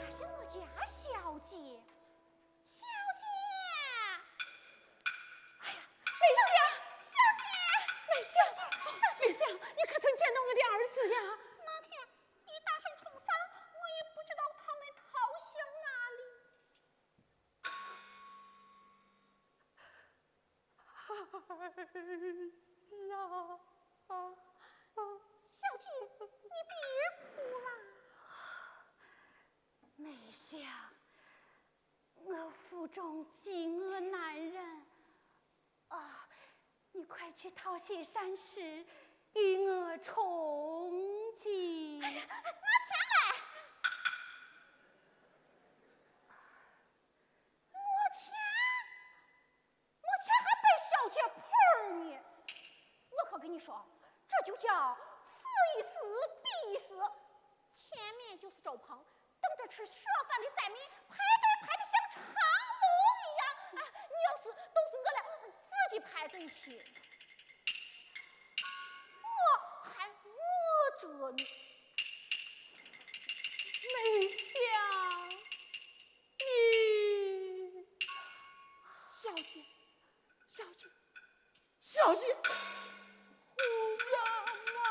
[SPEAKER 3] 他是我家小姐，小姐。哎呀，梅香，小姐，梅香，梅香，你可曾见到我的儿子呀？那天你大声冲丧，我也不知道他们逃向哪里。小姐，你别哭啦。梅香，我腹中饥饿难忍啊！你快去桃溪山时与我重济。拿钱来！我钱还被小姐盆儿呢。我可跟你说，这就叫死一死必一死。前面就是周鹏，等着吃蛇饭的灾民排队排得像长龙一样。哎，你要是都是我俩自己排队去，我还饿着呢。梅香，你小姐，小姐，小姐，胡杨啊！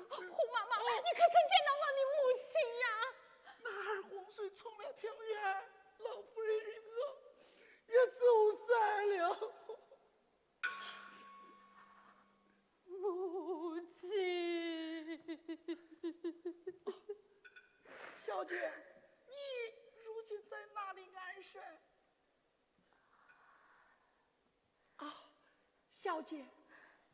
[SPEAKER 3] 胡妈妈，你可曾见到我的母亲呀？
[SPEAKER 1] 那儿洪水冲了条远，老夫人与我也走散了。
[SPEAKER 3] 母亲，
[SPEAKER 1] 小姐，你如今在哪里安身？啊，小姐，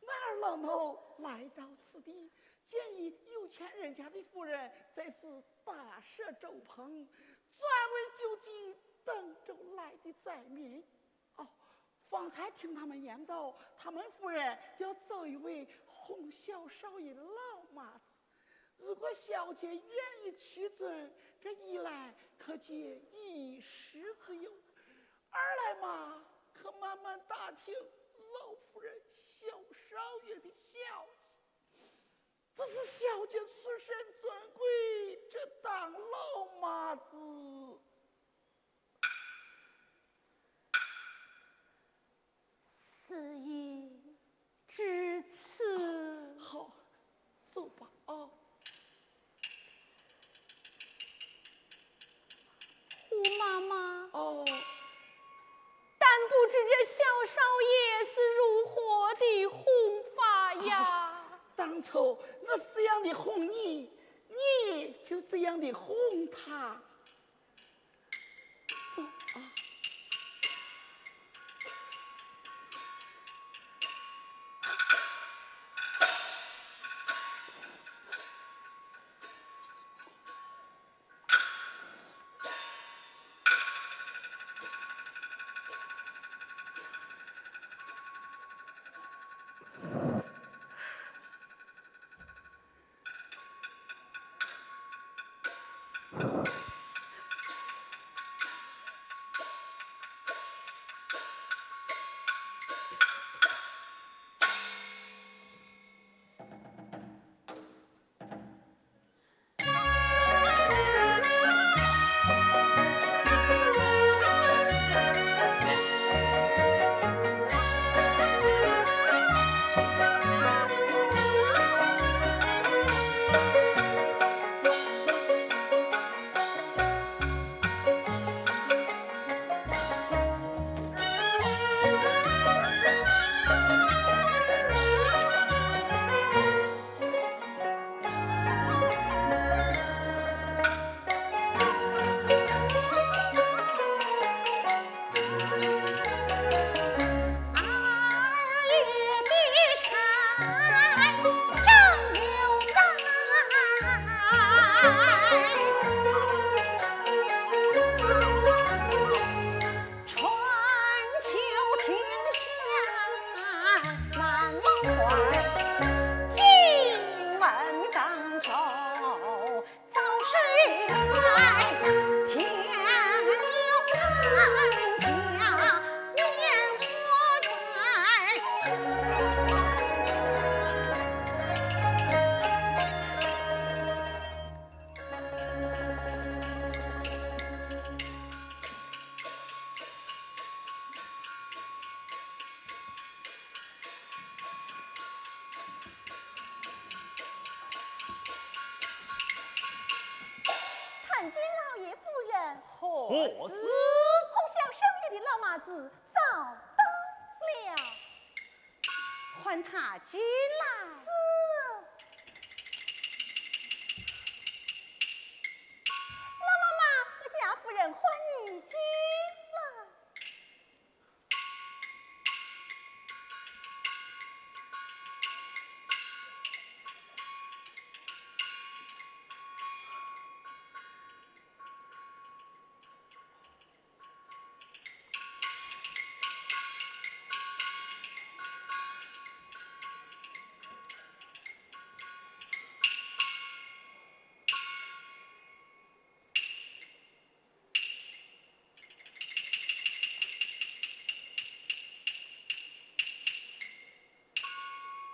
[SPEAKER 1] 那儿老头来到此地，见一有钱人家的夫人在此大赦周鹏，专为救济登州来的灾民。哦，方才听他们言道，他们夫人要找一位哄笑少爷的老妈子。如果小姐愿意屈尊，这一来可解一时之忧，二来嘛，可慢慢打听老夫人小少爷的消息。只是小姐出身尊贵，这当老妈子，
[SPEAKER 3] 事已至此，
[SPEAKER 1] 好，走吧啊。
[SPEAKER 3] 胡妈妈，
[SPEAKER 1] 哦，
[SPEAKER 3] 但不知这小少爷是如何的哄法呀？
[SPEAKER 1] 当初我是这样的哄你，你就这样的哄他。走啊！
[SPEAKER 3] 爷夫人
[SPEAKER 2] 何
[SPEAKER 3] 死？红孝生爷的老妈子早到了，唤他进来。老妈妈，我家夫人唤你进来。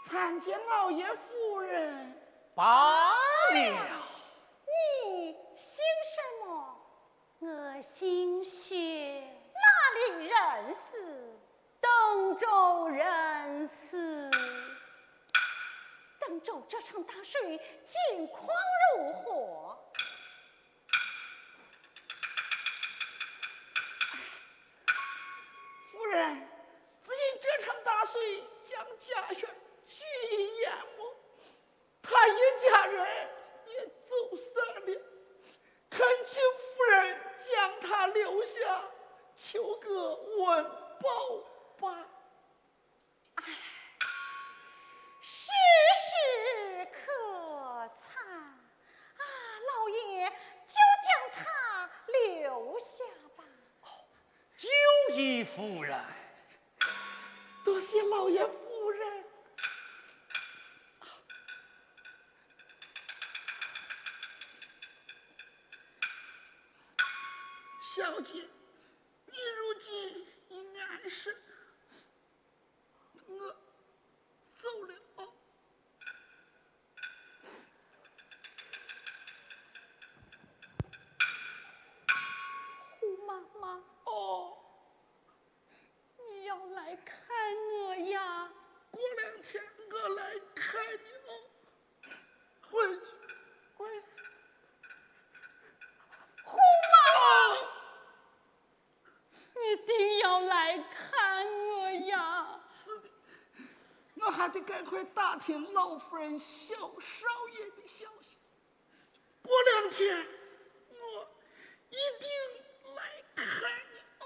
[SPEAKER 1] 参见老爷夫人。
[SPEAKER 2] 罢了。
[SPEAKER 3] 你姓什么？我姓薛，哪里人士？
[SPEAKER 4] 登州人士。
[SPEAKER 3] 登州这场大水近况如何？
[SPEAKER 1] 夫人，只因这场大水将家园俱已淹没，他一家人也走散了，恳请夫人将他留下，求个温饱吧。
[SPEAKER 3] 世事可惨啊！老爷就将他留下吧。
[SPEAKER 2] 就依夫人。
[SPEAKER 1] 多谢老爷夫人。小姐，你如今已安身，我走了。
[SPEAKER 4] 胡妈妈，
[SPEAKER 1] 哦，
[SPEAKER 4] 你要来看我呀？
[SPEAKER 1] 过2天我来看你哦。回去，回去。
[SPEAKER 4] 胡妈妈，你一定要来看我呀！
[SPEAKER 1] 是的，我还得赶快打听老夫人小少爷的消息。过2天，我一定来看你哦。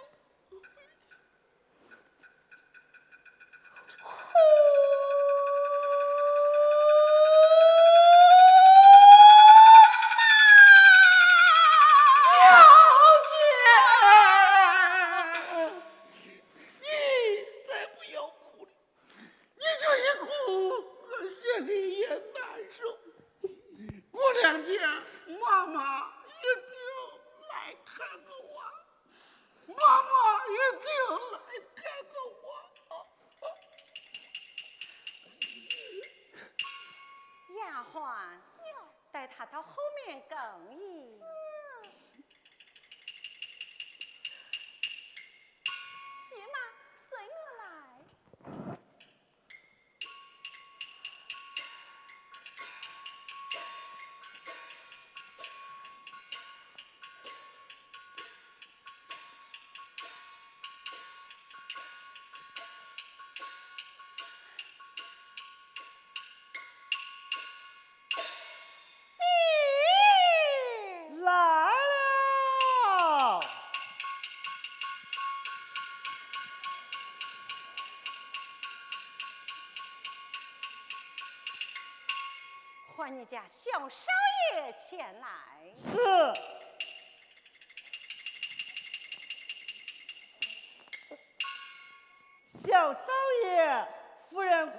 [SPEAKER 3] 丫鬟，带他到后面更衣。薛妈，随我来。
[SPEAKER 1] 来了。
[SPEAKER 3] 唤你家小少爷前来。
[SPEAKER 1] 是。小少爷，夫人唤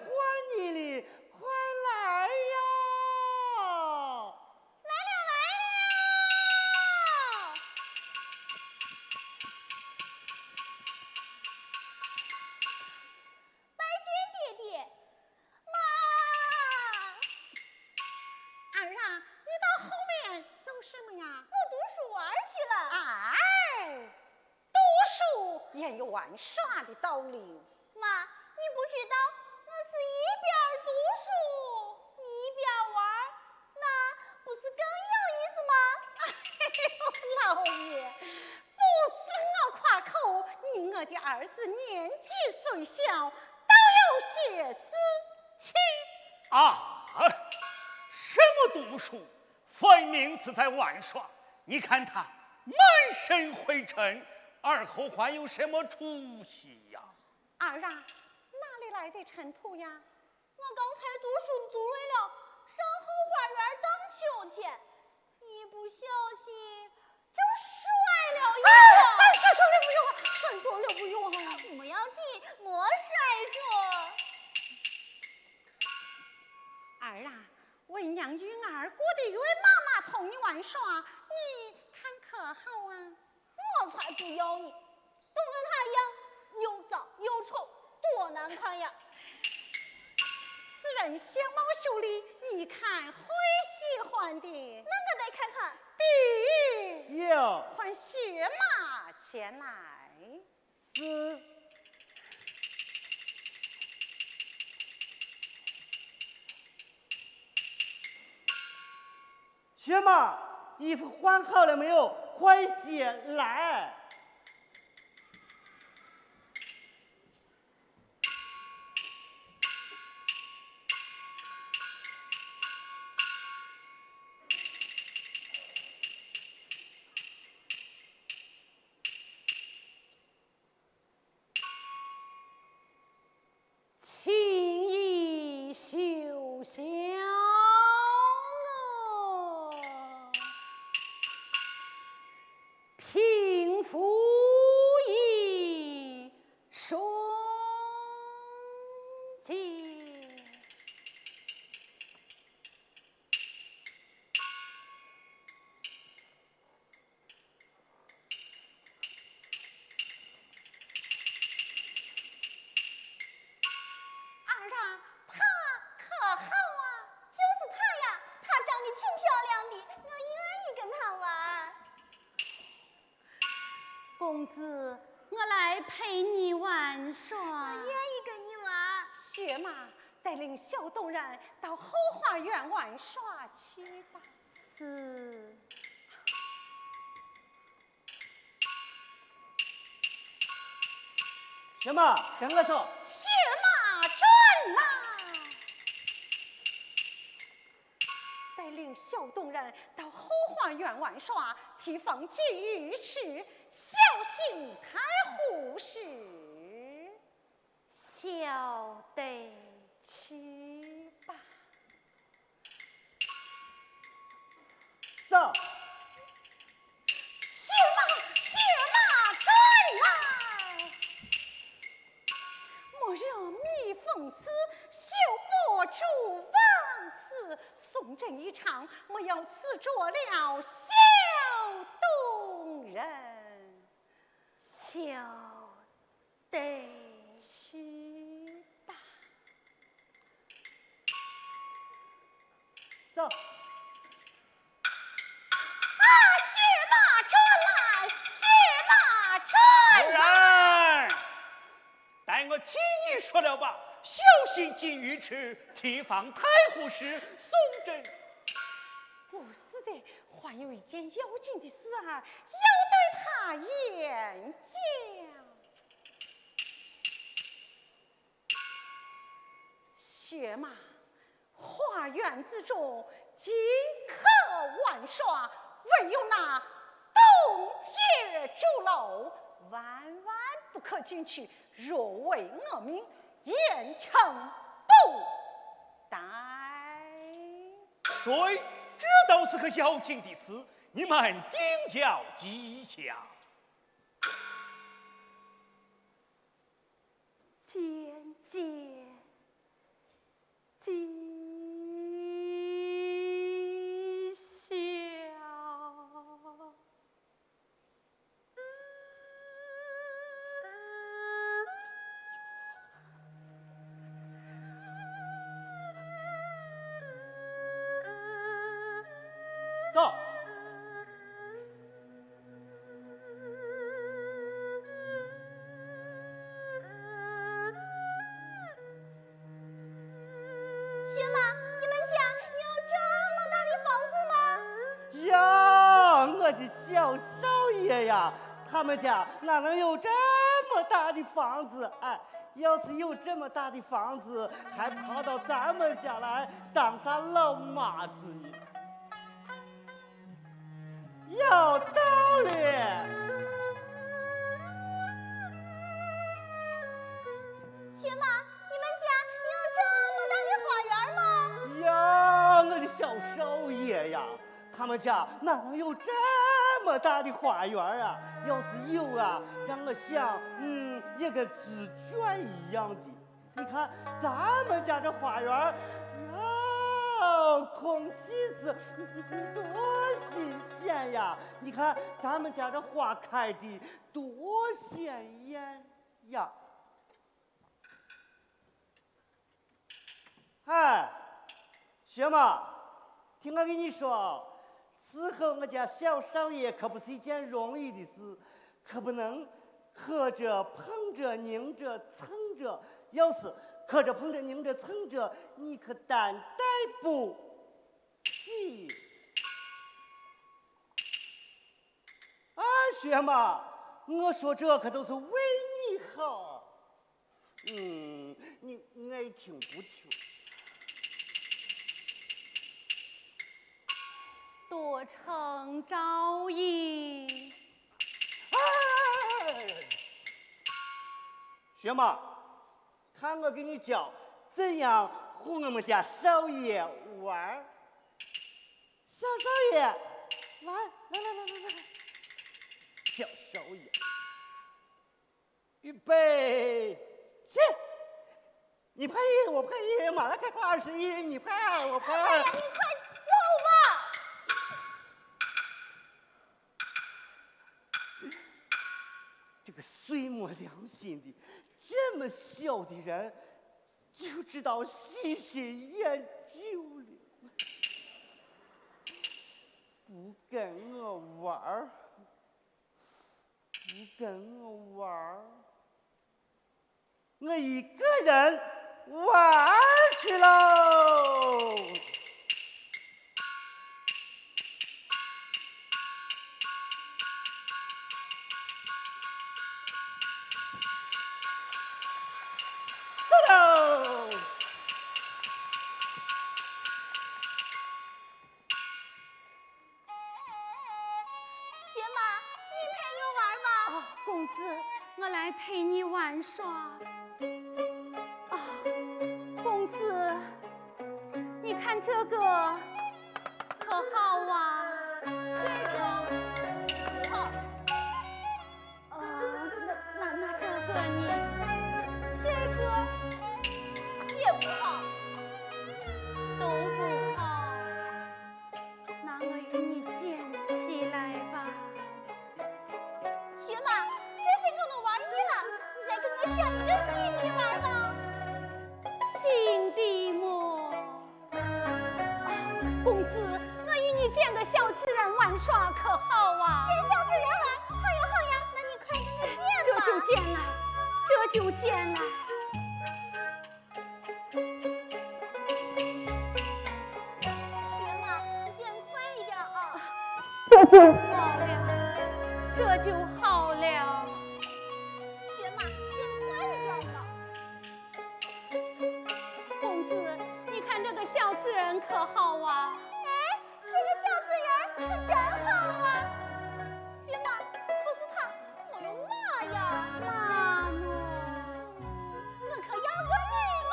[SPEAKER 1] 你哩，快来呀！
[SPEAKER 3] 来了！拜见爹爹。妈，儿啊，你到后面走什么呀？我读书玩去了。哎，读书也有玩耍的道理。妈，你不知道我是一边读书一边玩，那不是更有意思吗？老爷，不是我夸口，你我的儿子年纪虽小，倒有些知情。
[SPEAKER 7] 啊，什么读书，分明是在玩耍。你看他满身灰尘，而后还有什么出息呀？
[SPEAKER 3] 儿啊，哪里来的尘土呀？我刚才读书读累了，上后花园荡秋千，一不小心就摔了一跤。摔着了不用，摔着了不用，不要紧，莫摔着。儿啊，为娘与儿过得与妈妈同你玩耍，你看可好啊？我才不要你，都跟他一样，又脏又丑，多难看呀！此人相貌秀丽，你看会喜欢的。那我得看看。比
[SPEAKER 1] 有
[SPEAKER 3] 唤雪马前来。
[SPEAKER 1] 是。雪妈，衣服换好了没有？快些来！
[SPEAKER 3] 情意休想啊！贫富已双节。儿啊，他可好啊？就是他呀，他长得挺漂亮的，我愿意跟他玩。公子，我来陪你玩耍。我愿意跟你玩。雪马，带领小动人到后花园玩耍去吧。是。
[SPEAKER 1] 雪妈，跟我走。
[SPEAKER 3] 雪马转啦！带领小动人到后花园玩耍，提防鲫鱼池，小心太护士。小得去吧。
[SPEAKER 1] 走。
[SPEAKER 3] 雪马转来！莫惹蜜蜂刺，休博主枉死。送朕一场，莫要刺着了小动人。小得去吧。
[SPEAKER 1] 走。
[SPEAKER 3] 雪马转来，雪马转来。
[SPEAKER 7] 待我替你说了吧，小心金鱼池，提防太护士送朕。
[SPEAKER 3] 不是的，还有一件要紧的事儿，要对他演讲。雪马，花园之中尽可玩耍，唯有那洞穴竹楼，万万不可进去。若违我命，严惩不贷。
[SPEAKER 7] 对，这倒是个要紧的事，你们定叫吉祥。
[SPEAKER 3] 渐渐吉祥。
[SPEAKER 1] 走。
[SPEAKER 3] 雪马，
[SPEAKER 8] 少爷呀，他们家哪能有这么大的房子？哎，要是有这么大的房子，还跑到咱们家来当啥老妈子呢？有道理。
[SPEAKER 3] 薛妈，你们家有这么大的花园吗？
[SPEAKER 8] 呀，我的小少爷呀，他们家哪能有这么大的花园啊？要是有啊，让我想，也跟纸卷一样的。你看咱们家这花园，空气是多新鲜呀！你看咱们家这花开的多鲜艳呀！哎，薛妈，听我跟你说，伺候我家小少爷可不是一件容易的事，可不能磕着碰着拧着蹭着。要是磕着碰着拧着蹭着，你可担待不起。啊，薛妈，我说这可都是为你好。你爱听不听？
[SPEAKER 4] 多承招引。
[SPEAKER 8] 哎，薛妈，看我给你教怎样哄我们家少爷玩儿。小少爷，来，小少爷，预备起！你拍一，我拍一，马上开快21，你拍2，我拍2。
[SPEAKER 3] 哎呀，你快走吧！
[SPEAKER 8] 这个碎没良心的，这么小的人就知道细心研究了，不跟我玩儿，不跟我玩儿，我一个人玩儿去喽。
[SPEAKER 4] 公子，我来陪你玩耍。公子，你看这个可好啊？
[SPEAKER 3] 这个好。
[SPEAKER 4] 那这个呢？
[SPEAKER 3] 这个也不好，
[SPEAKER 4] 都不好。那我与你捡起来吧。
[SPEAKER 3] 薛妈，这些我都玩腻了，你再给我想一个新的玩吧。
[SPEAKER 4] 新的么？公子，我与你捡个小自然玩耍可好啊？
[SPEAKER 3] 捡小自然玩，好呀好呀，那你快给我捡吧。
[SPEAKER 4] 这就捡来，这就捡来。
[SPEAKER 3] 薛妈，你捡快一点啊！
[SPEAKER 4] 这就好了，这就好了。
[SPEAKER 3] 薛妈，捡快一点吧。
[SPEAKER 4] 公子，你看这个小自然可好啊？
[SPEAKER 3] 哎，这个小自然可真好啊！薛妈，可是它没有马呀。
[SPEAKER 4] 马么？
[SPEAKER 3] 我可要个驴马。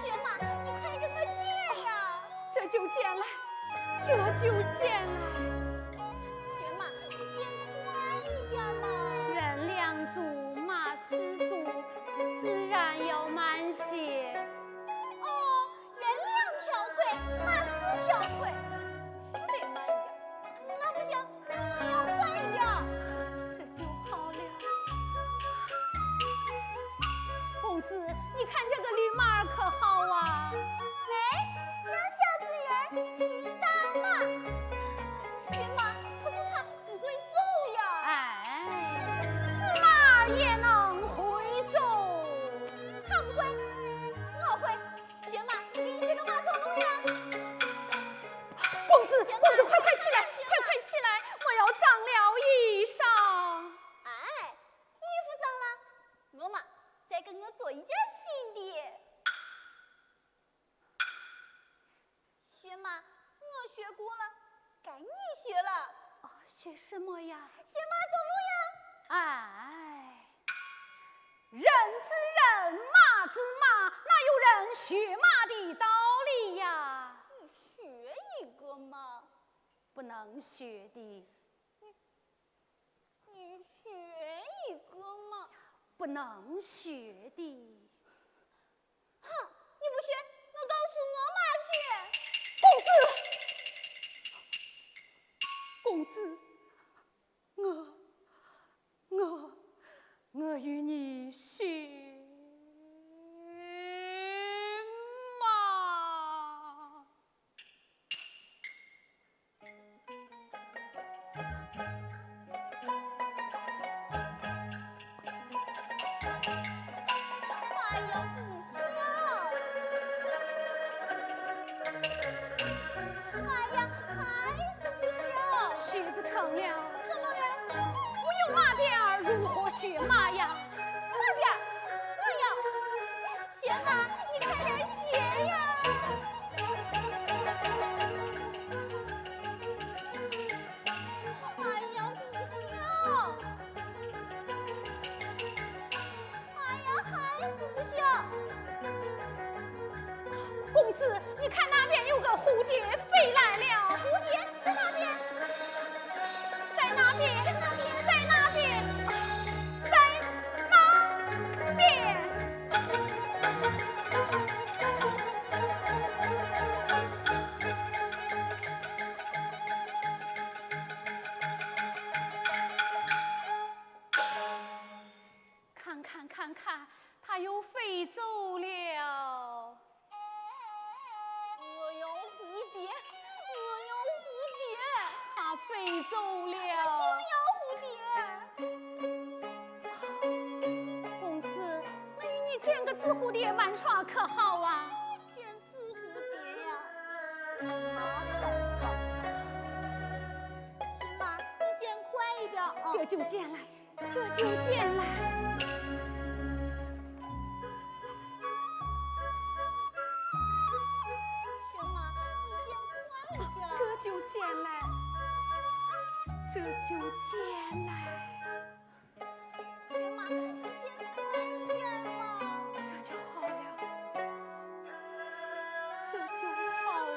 [SPEAKER 3] 薛妈，你快给我捡呀！
[SPEAKER 4] 这就捡来，这就捡来。
[SPEAKER 3] 薛妈，你捡快一点嘛！
[SPEAKER 4] 人两足，马四足，自然要慢些。
[SPEAKER 3] 哦，人2条腿，马4条腿，是得慢一点。那不行，我要快一点。
[SPEAKER 4] 这就好了。公子，你看这个驴马儿可好啊？
[SPEAKER 3] 哎，让小子人骑大马。薛妈，可是他不会走呀。
[SPEAKER 4] 哎，此马儿也能会走。
[SPEAKER 3] 他学了。
[SPEAKER 4] 哦，学什么呀？
[SPEAKER 3] 学马走路呀。
[SPEAKER 4] 哎，人之人，马之马，哪有人学马的道理呀？
[SPEAKER 3] 你学一个嘛。
[SPEAKER 4] 不能学的。
[SPEAKER 3] 你学一个嘛。
[SPEAKER 4] 不能学的。
[SPEAKER 3] 哼，你不学，那告诉我嘛去。
[SPEAKER 4] 公子，我与你学马。
[SPEAKER 3] 哎呀，不行！哎呀，还是不行！
[SPEAKER 4] 学不成了。
[SPEAKER 3] 怎么了？
[SPEAKER 4] 我有马鞭儿，如何学马呀？
[SPEAKER 3] 马鞭儿，我要学马，你快点学呀！哎呀，不行！哎呀，还是不行！
[SPEAKER 4] 公子，你看那边有个蝴蝶飞来了。
[SPEAKER 3] 蝴蝶在哪边？
[SPEAKER 4] 在那边，
[SPEAKER 3] 在哪边？
[SPEAKER 4] 在那边，在那边。看，它又飞走了。
[SPEAKER 3] 我有蝴蝶，我有蝴蝶，
[SPEAKER 4] 它飞走了。
[SPEAKER 3] 就要蝴蝶。
[SPEAKER 4] 公子，我与你捡个紫蝴蝶玩耍可好啊？
[SPEAKER 3] 捡紫蝴蝶呀？好。行吧，你捡快一点啊！
[SPEAKER 4] 这就捡来，这就捡来。这就捡来，这就捡来。
[SPEAKER 3] 行吗？你捡快一点嘛。
[SPEAKER 4] 这就好了，这就好了。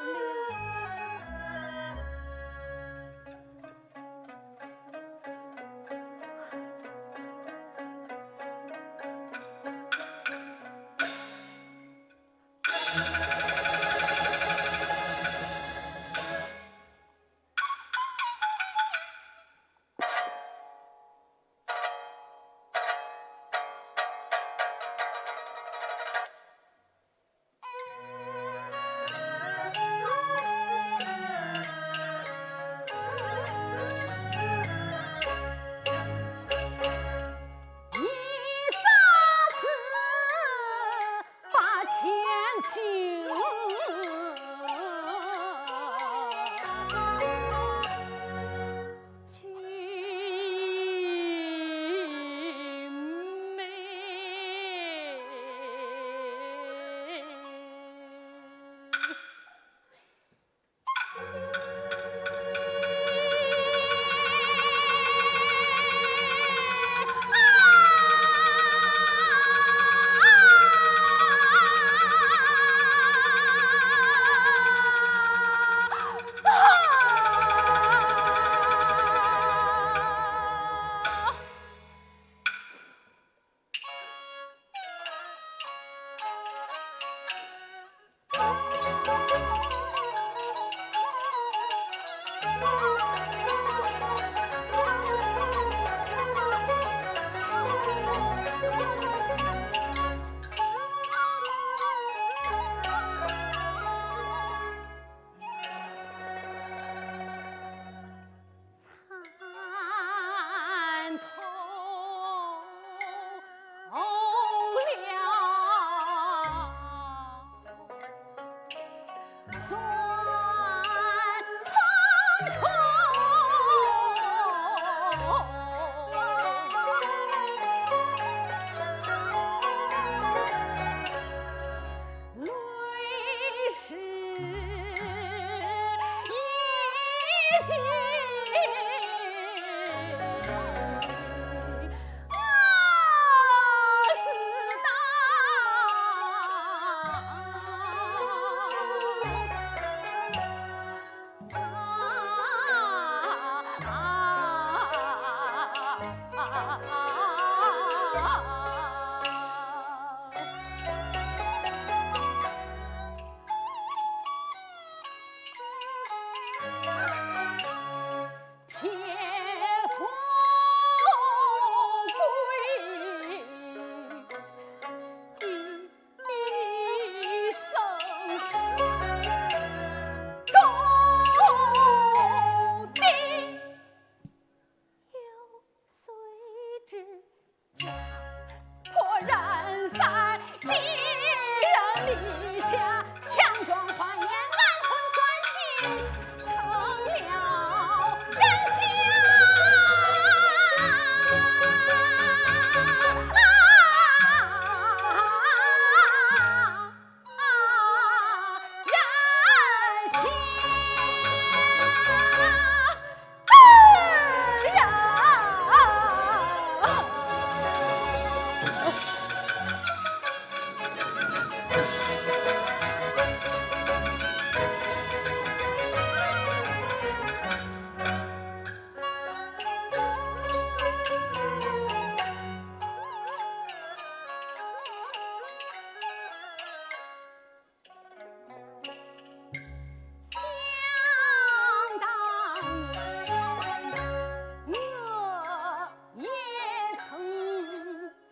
[SPEAKER 3] 立下强壮焕颜，安村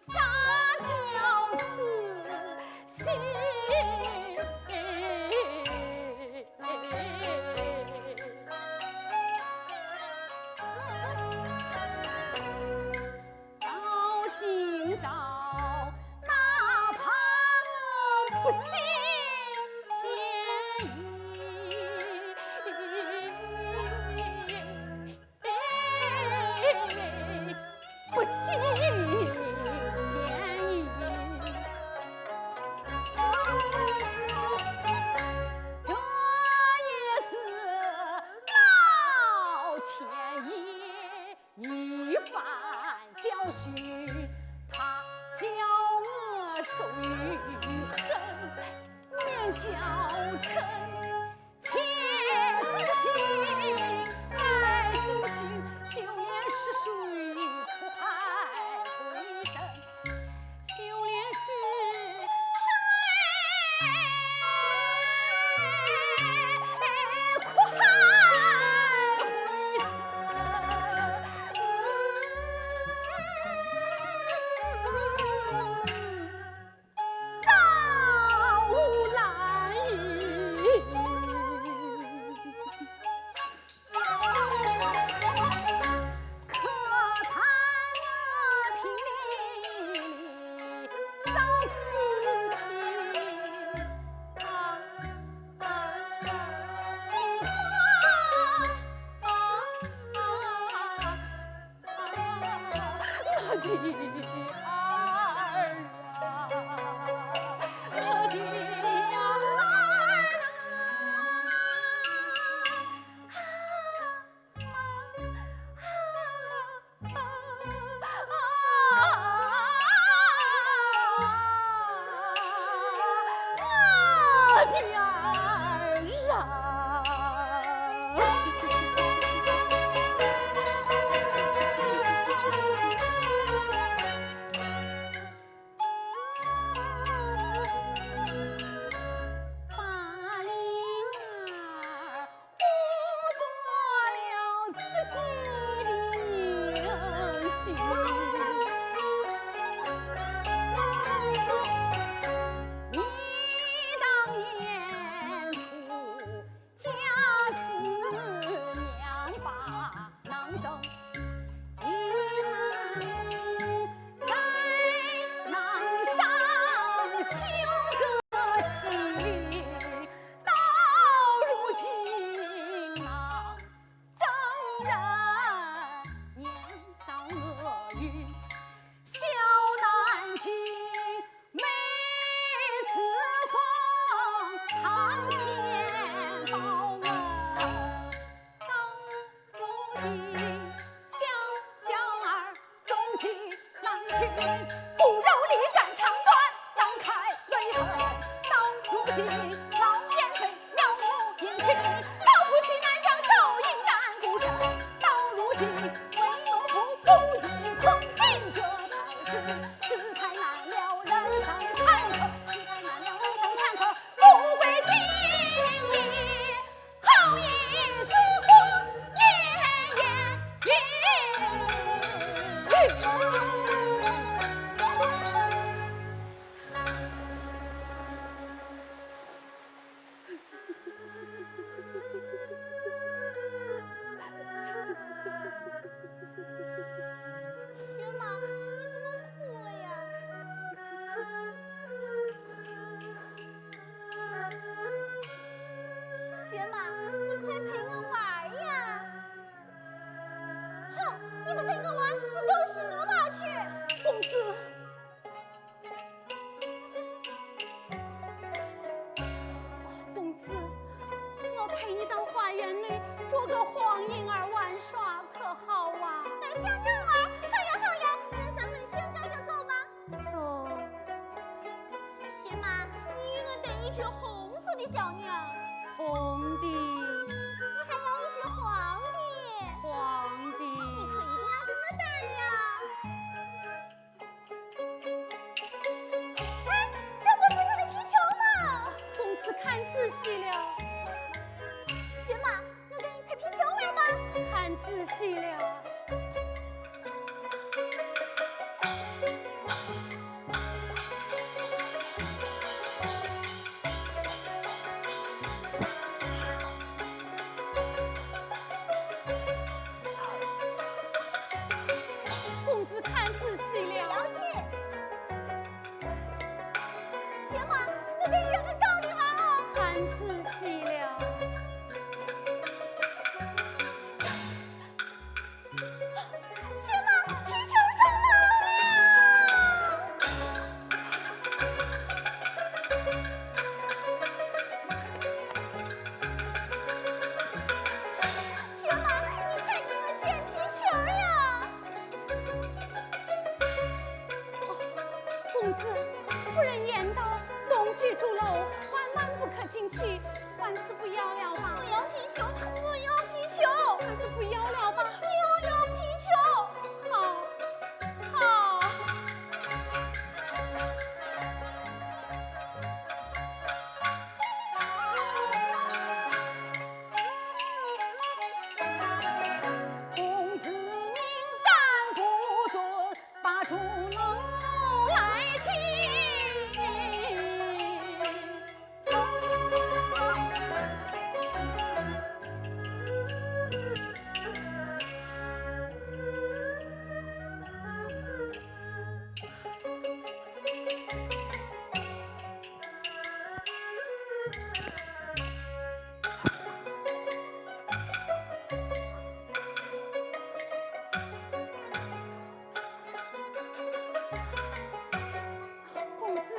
[SPEAKER 3] 算情成了人
[SPEAKER 4] 陪你到花园里捉个黄莺儿玩耍，可好啊？
[SPEAKER 3] 那小妞儿，好呀好呀，那咱们现在就走吧。
[SPEAKER 4] 走。
[SPEAKER 3] 薛妈，你与我带一只红色的小鸟，
[SPEAKER 4] 红的，
[SPEAKER 3] 你还要一只黄的。
[SPEAKER 4] 黄的，
[SPEAKER 3] 你可一定要跟我带呀！哎，这不是我的皮球吗？
[SPEAKER 4] 公子看仔细了，
[SPEAKER 3] 薛妈，我跟你拍皮球玩吗？
[SPEAKER 4] 看仔细了。公子看仔细了。
[SPEAKER 3] 了解。薛妈，我跟你有个高的玩哦。
[SPEAKER 4] 看仔细了。
[SPEAKER 3] 薛妈，皮球上了！薛妈，你快给我捡皮球呀！
[SPEAKER 4] 公子，夫人言道，龙居住楼，万万不可进去，还是不要了吧？
[SPEAKER 3] 我要皮球，我要皮球，
[SPEAKER 4] 还是不要了吧？
[SPEAKER 3] 就要皮球。
[SPEAKER 4] 好，好。公子您敢不准把主楼来擒？公子，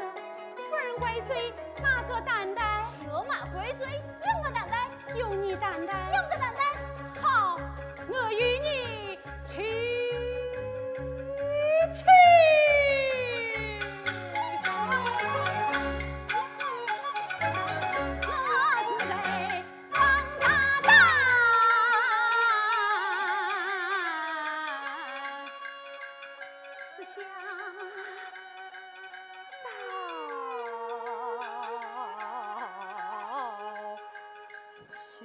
[SPEAKER 4] 夫人归罪，哪个担待？
[SPEAKER 3] 罗马归罪，用个担待，
[SPEAKER 4] 由你担待。
[SPEAKER 3] 用个担待。
[SPEAKER 4] 好，我与你去。我自来帮大大，思想早许。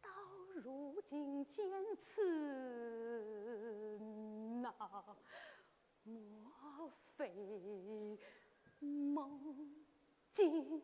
[SPEAKER 4] 到如今见此那莫非梦境？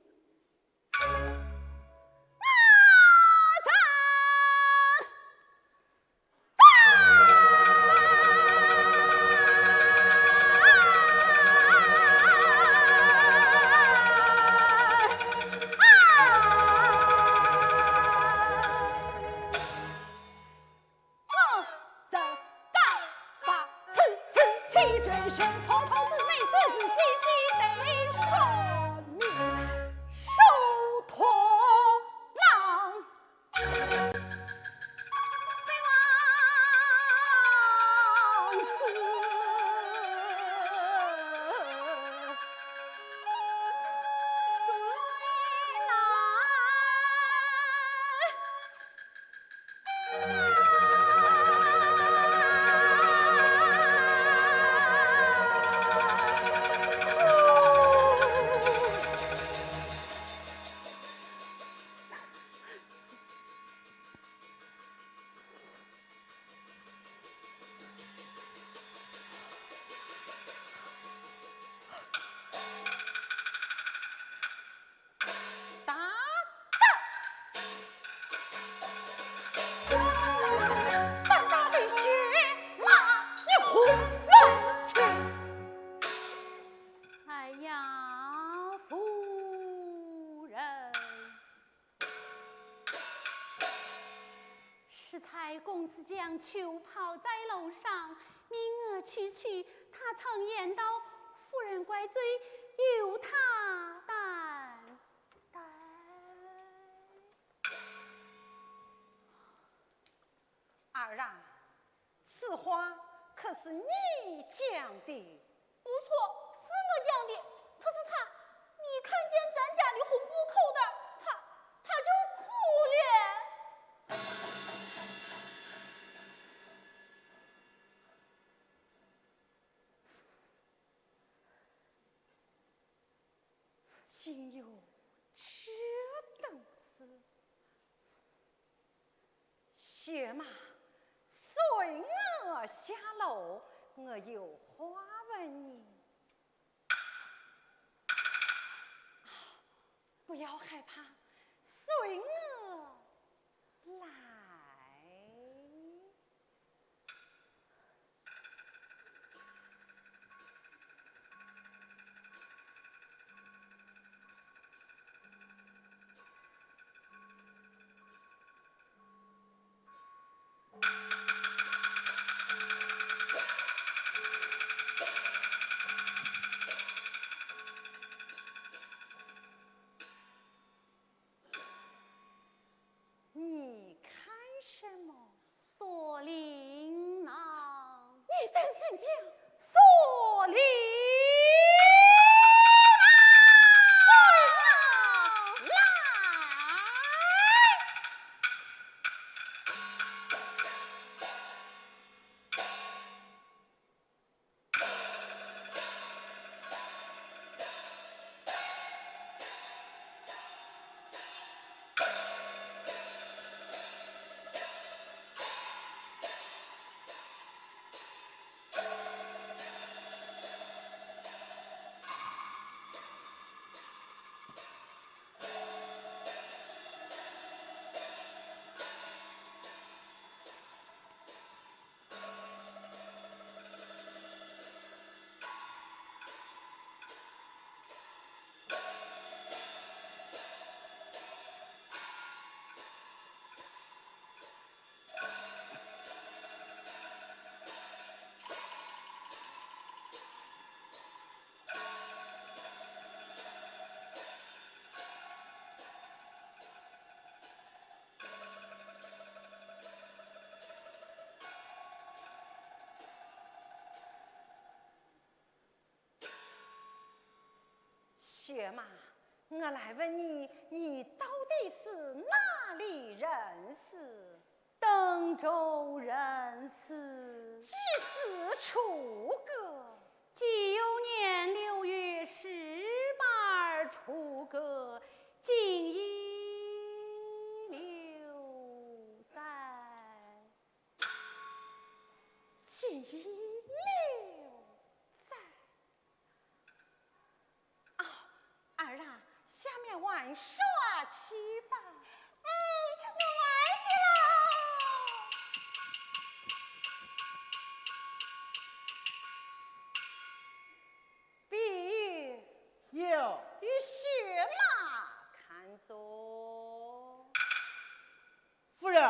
[SPEAKER 4] 公子将球抛在楼上，名额区区，他曾言道：“夫人怪罪，由他担待。”
[SPEAKER 3] 儿啊，此话可是你讲的？
[SPEAKER 4] 不错，是我讲的。可是他，你看见咱家的红布扣的，他就哭了。
[SPEAKER 3] 竟有这等事！薛妈，随我下楼，我有话问你。不要害怕，随我来。你看什么？
[SPEAKER 4] 锁麟囊，
[SPEAKER 3] 你等怎讲？
[SPEAKER 4] 锁麟囊来。
[SPEAKER 3] 薛妈，我来问你，你到底是哪里人士？
[SPEAKER 4] 登州人士。
[SPEAKER 3] 既是出阁。
[SPEAKER 4] 9年6月18出阁，今已留在。
[SPEAKER 3] 今已留在。啊，儿啊，下面玩耍去吧。我玩去了。碧玉
[SPEAKER 8] 有。
[SPEAKER 3] 与血马看座。
[SPEAKER 8] 夫人，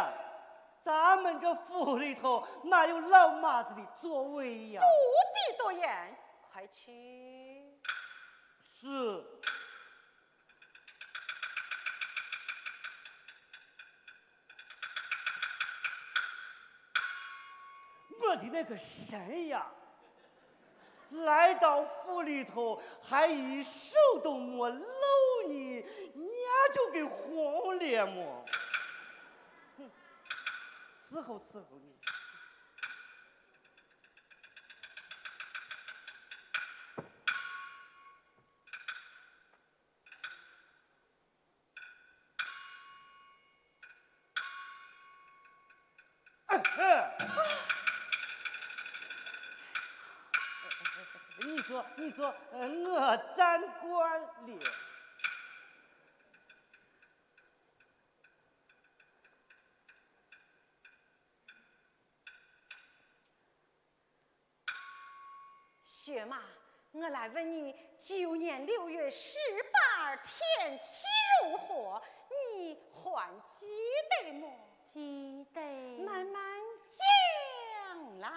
[SPEAKER 8] 咱们这府里头哪有老妈子的座位呀？
[SPEAKER 3] 不必多言，快去。
[SPEAKER 8] 是。我的那个神呀！来到府里头，还一手都没搂你，娘就给轰了么？哼，伺候你。你说，我暂管了。
[SPEAKER 3] 薛妈，我来问你，9年6月18天气如何？你还记得么？
[SPEAKER 4] 记得。
[SPEAKER 3] 慢慢讲来。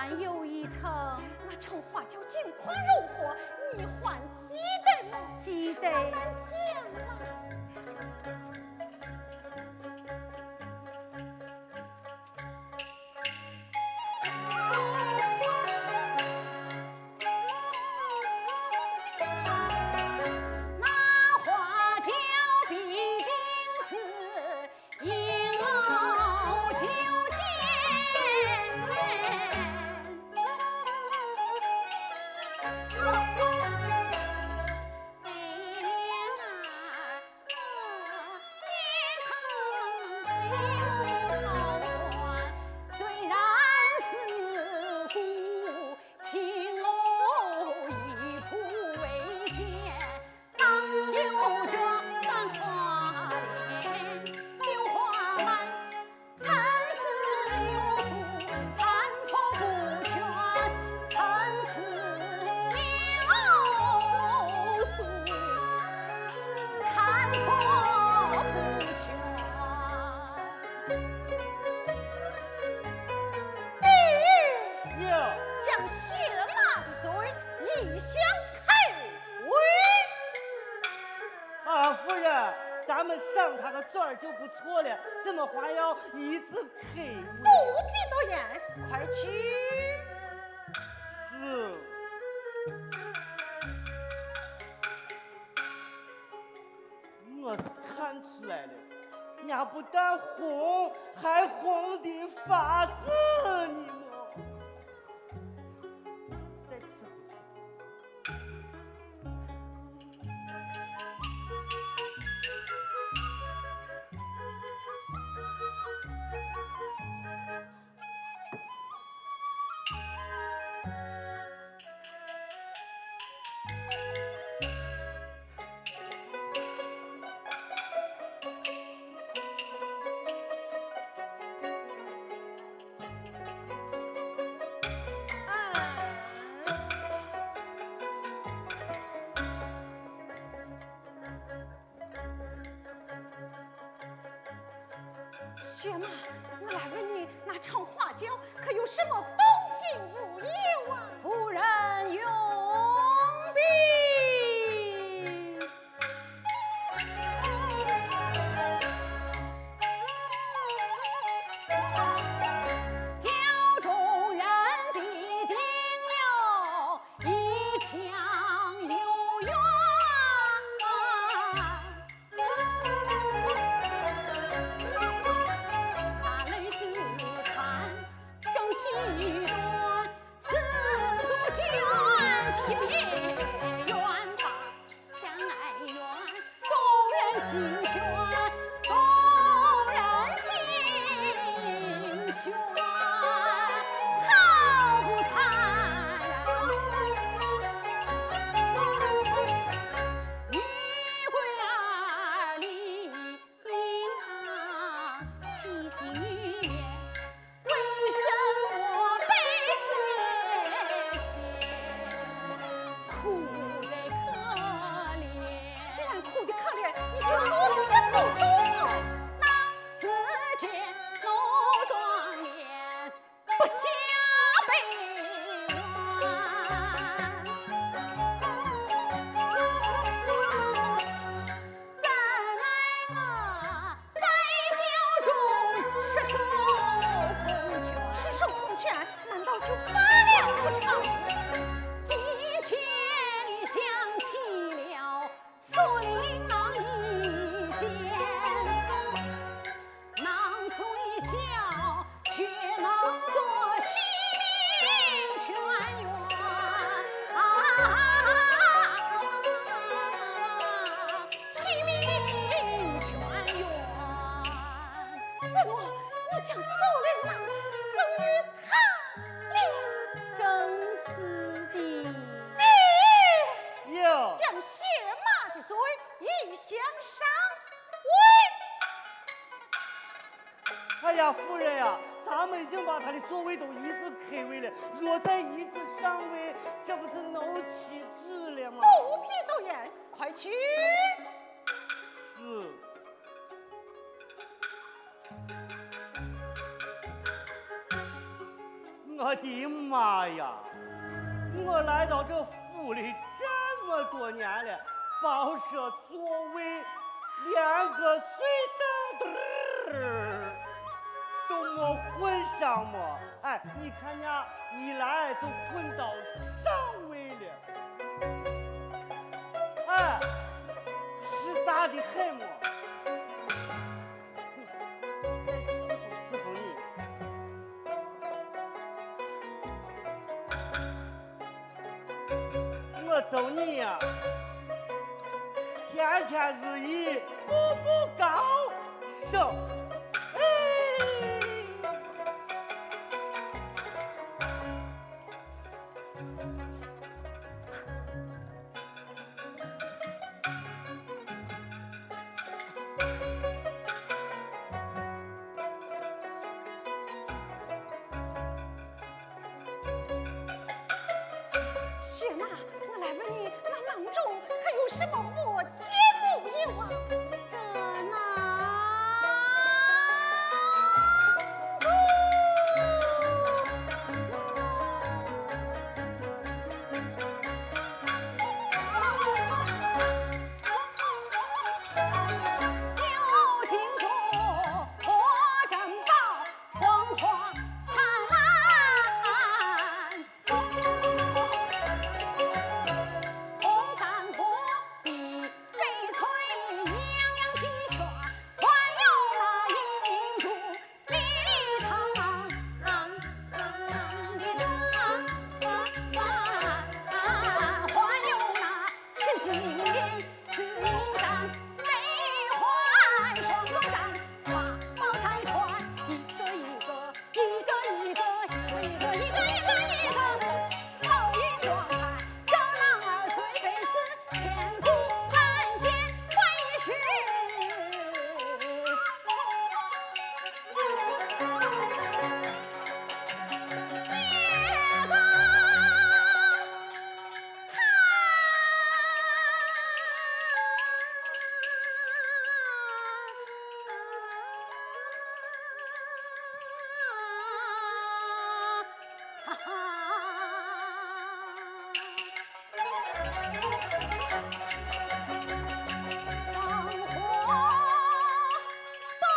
[SPEAKER 4] 还有一程。
[SPEAKER 3] 那那成花轿金筐肉货，你还记得吗？
[SPEAKER 4] 记得。
[SPEAKER 3] 慢慢讲嘛。
[SPEAKER 8] 上他个钻儿就不错了，怎么还要一字开尾？
[SPEAKER 3] 不必多言，快去。
[SPEAKER 8] 是。我是看出来了，伢不但红，还红的发紫呢么？再伺候伺候。
[SPEAKER 3] 薛妈，我来问你，那场花轿可有什么动静无有啊？
[SPEAKER 4] 夫人用兵。教众人必定了一腔有缘。哎呀，夫人呀，咱们已经把他的座位都一字开位了，若再一字上位，这不是闹起子了吗？
[SPEAKER 3] 不必多言，快去。
[SPEAKER 8] 是。我的妈呀！我来到这府里这么多年了，报社座位连个水灯都没混上么？哎，你看呀，一来就混到上位了，哎，是大的很么？伺候你。我走你呀，天天日益步步高升。
[SPEAKER 3] 薛妈，我来问你，那囊中可有什么我接木有啊？
[SPEAKER 4] 这哪？有金珠，火珍宝，黄花灿烂。红伞裤，碧翡翠，样样俱全，还有那银珠，里里长长的还有那赤金银金簪，梅花双龙簪，花宝彩穿，一个一个，一个一个，一个一个，一个一个一个。好运装开，这男儿虽非死，千古汉奸还于世。别个哈生活多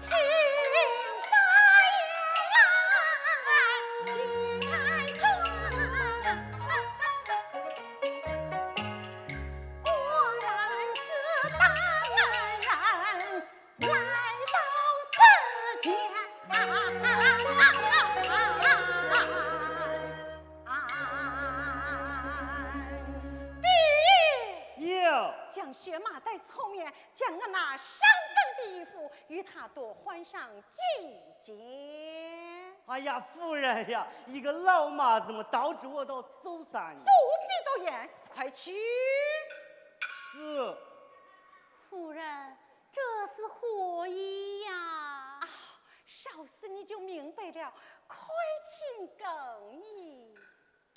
[SPEAKER 4] 听八爷来，心太转。果然是大男人来到此间。
[SPEAKER 8] 有
[SPEAKER 3] 将薛马带后面，将我那上等的衣服与他多换上几件。
[SPEAKER 8] 哎呀，夫人呀，一个老妈子么导致我到走山
[SPEAKER 3] 不必多言，快去！
[SPEAKER 8] 是
[SPEAKER 4] 夫人，这是何意呀？
[SPEAKER 3] 啊，稍时你就明白了。快请更衣。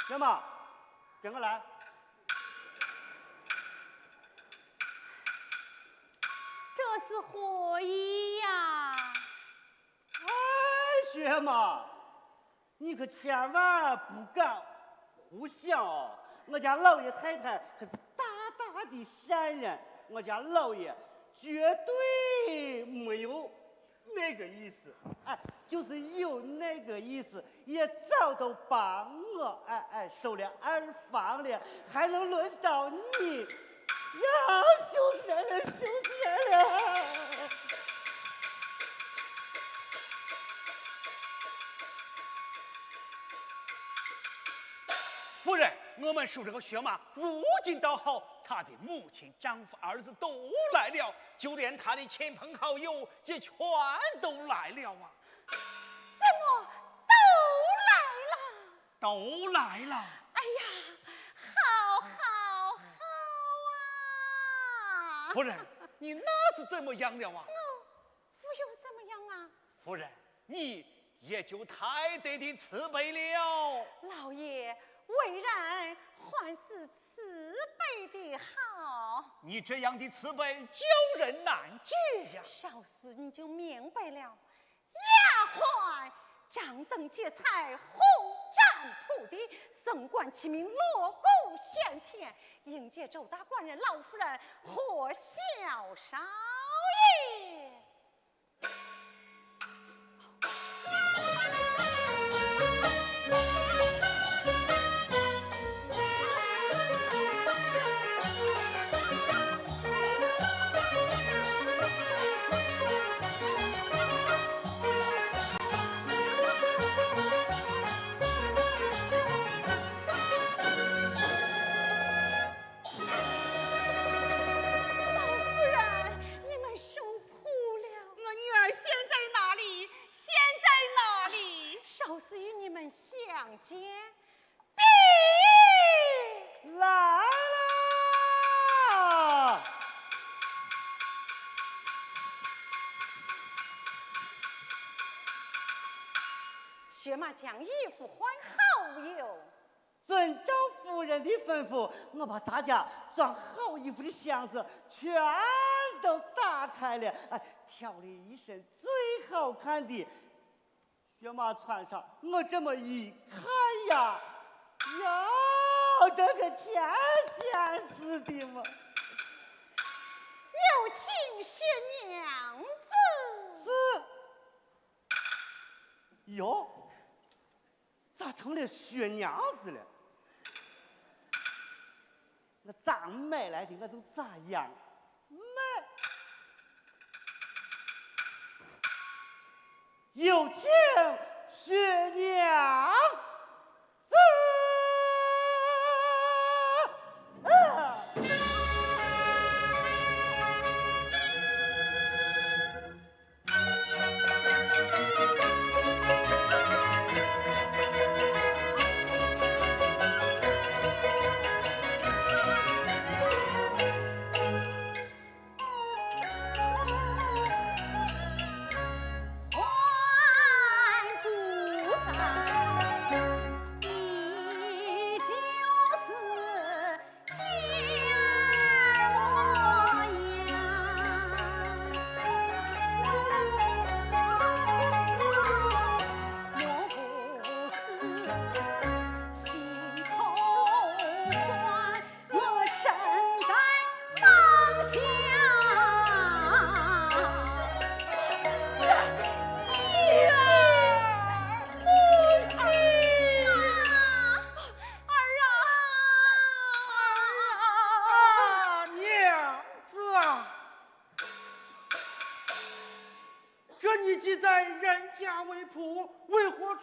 [SPEAKER 8] 行吧，跟我来。
[SPEAKER 4] 这是何意呀？
[SPEAKER 8] 哎，薛妈，你可千万不敢胡想哦！我家老爷太太可是大大的善人，我家老爷绝对没有那个意思。哎，就是有那个意思，也早都把我收了二房了，还能轮到你？呀，羞死人了，羞死人了！
[SPEAKER 7] 夫人，我们说这个薛妈如今倒好，她的母亲、丈夫、儿子都来了，就连她的亲朋好友也全都来了啊！
[SPEAKER 3] 怎么
[SPEAKER 7] 都来了。
[SPEAKER 3] 哎呀，好好好啊！
[SPEAKER 7] 夫人，你那是怎么样了啊？
[SPEAKER 3] 我又怎
[SPEAKER 7] 夫人，你也就太对的慈悲了。
[SPEAKER 3] 老爷，为人还是慈悲的好。
[SPEAKER 7] 你这样的慈悲叫人难解呀。
[SPEAKER 3] 少时你就明白了。丫鬟张灯结彩，红毡铺地，僧官齐鸣，锣鼓喧天，迎接周大官人老夫人和小少爷。相见，
[SPEAKER 8] 来啦！
[SPEAKER 3] 薛马将衣服换好有。
[SPEAKER 8] 遵照夫人的吩咐，我把咱家装好衣服的箱子全都打开了，挑了一身最好看的。薛马穿上，我这么一看呀，哟，这个天仙似的嘛！
[SPEAKER 3] 有请薛娘子。
[SPEAKER 8] 是。哟，咋成了薛娘子了？我咋买来的，我就咋样买。有请薛娘子。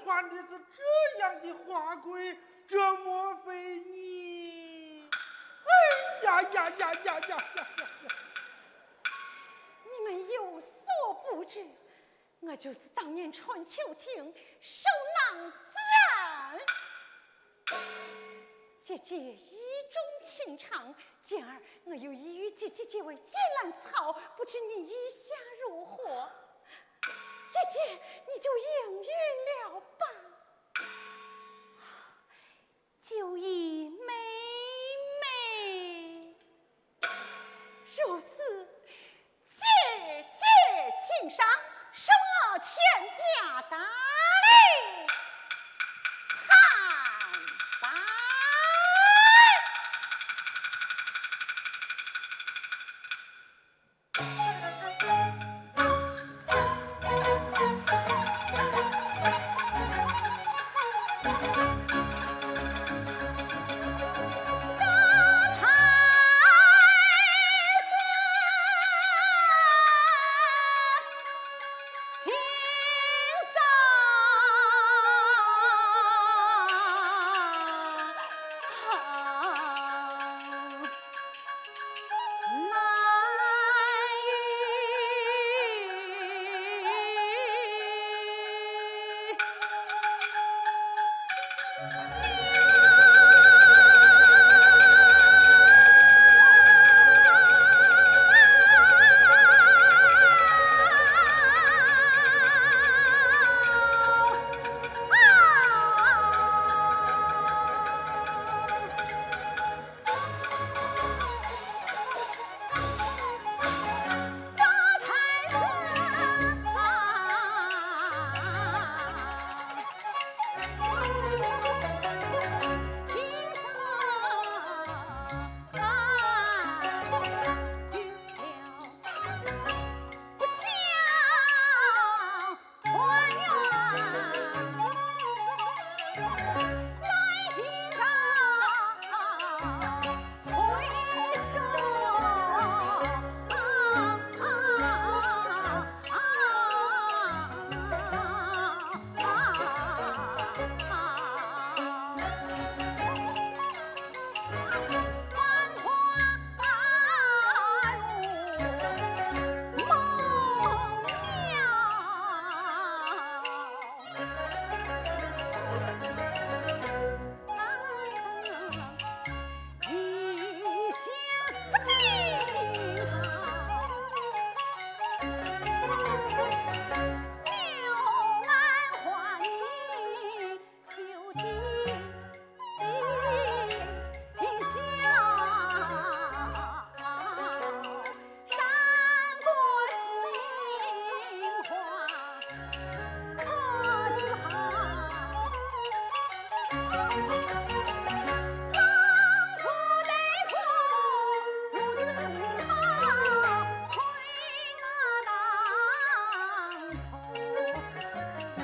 [SPEAKER 6] 穿的是这样的华贵，这莫非你？哎呀呀呀呀呀呀呀！
[SPEAKER 3] 你们有所不知，我就是当年春秋亭受囊之人。姐姐意中情长，今儿我有意与姐姐结为结兰草，不知你意下如何？姐姐，你就应允了吧。
[SPEAKER 4] 就以妹妹
[SPEAKER 3] 如此，姐姐请上，受我全家大礼参拜。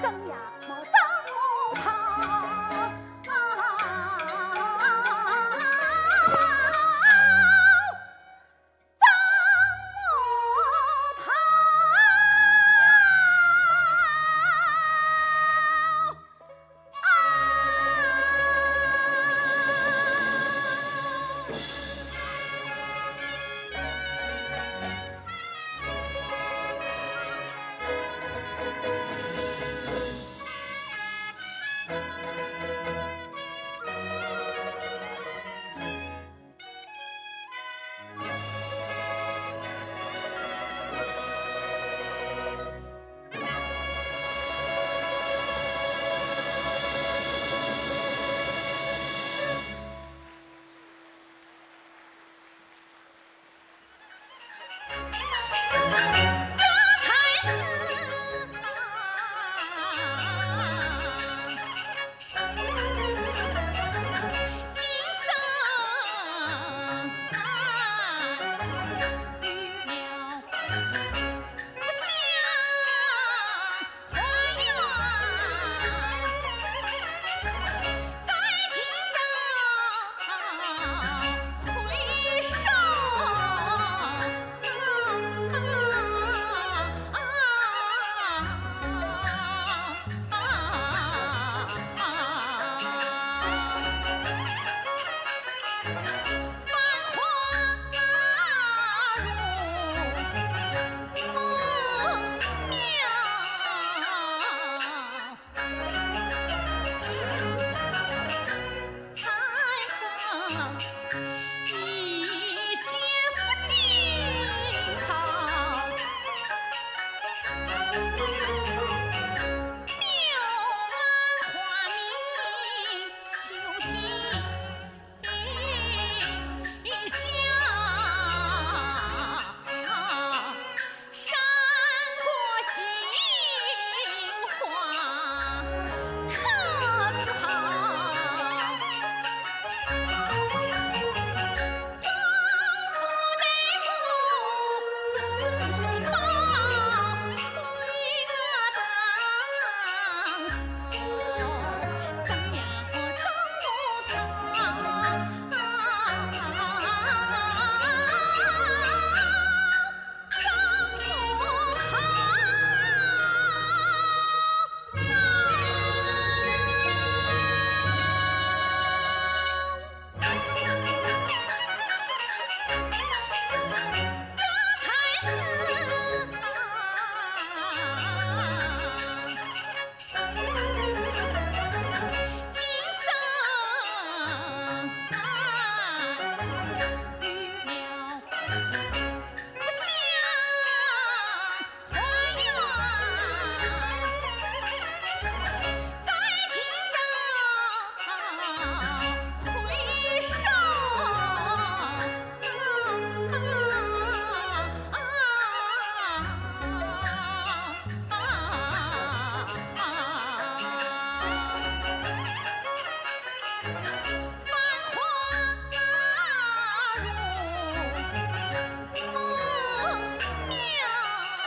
[SPEAKER 3] 怎样？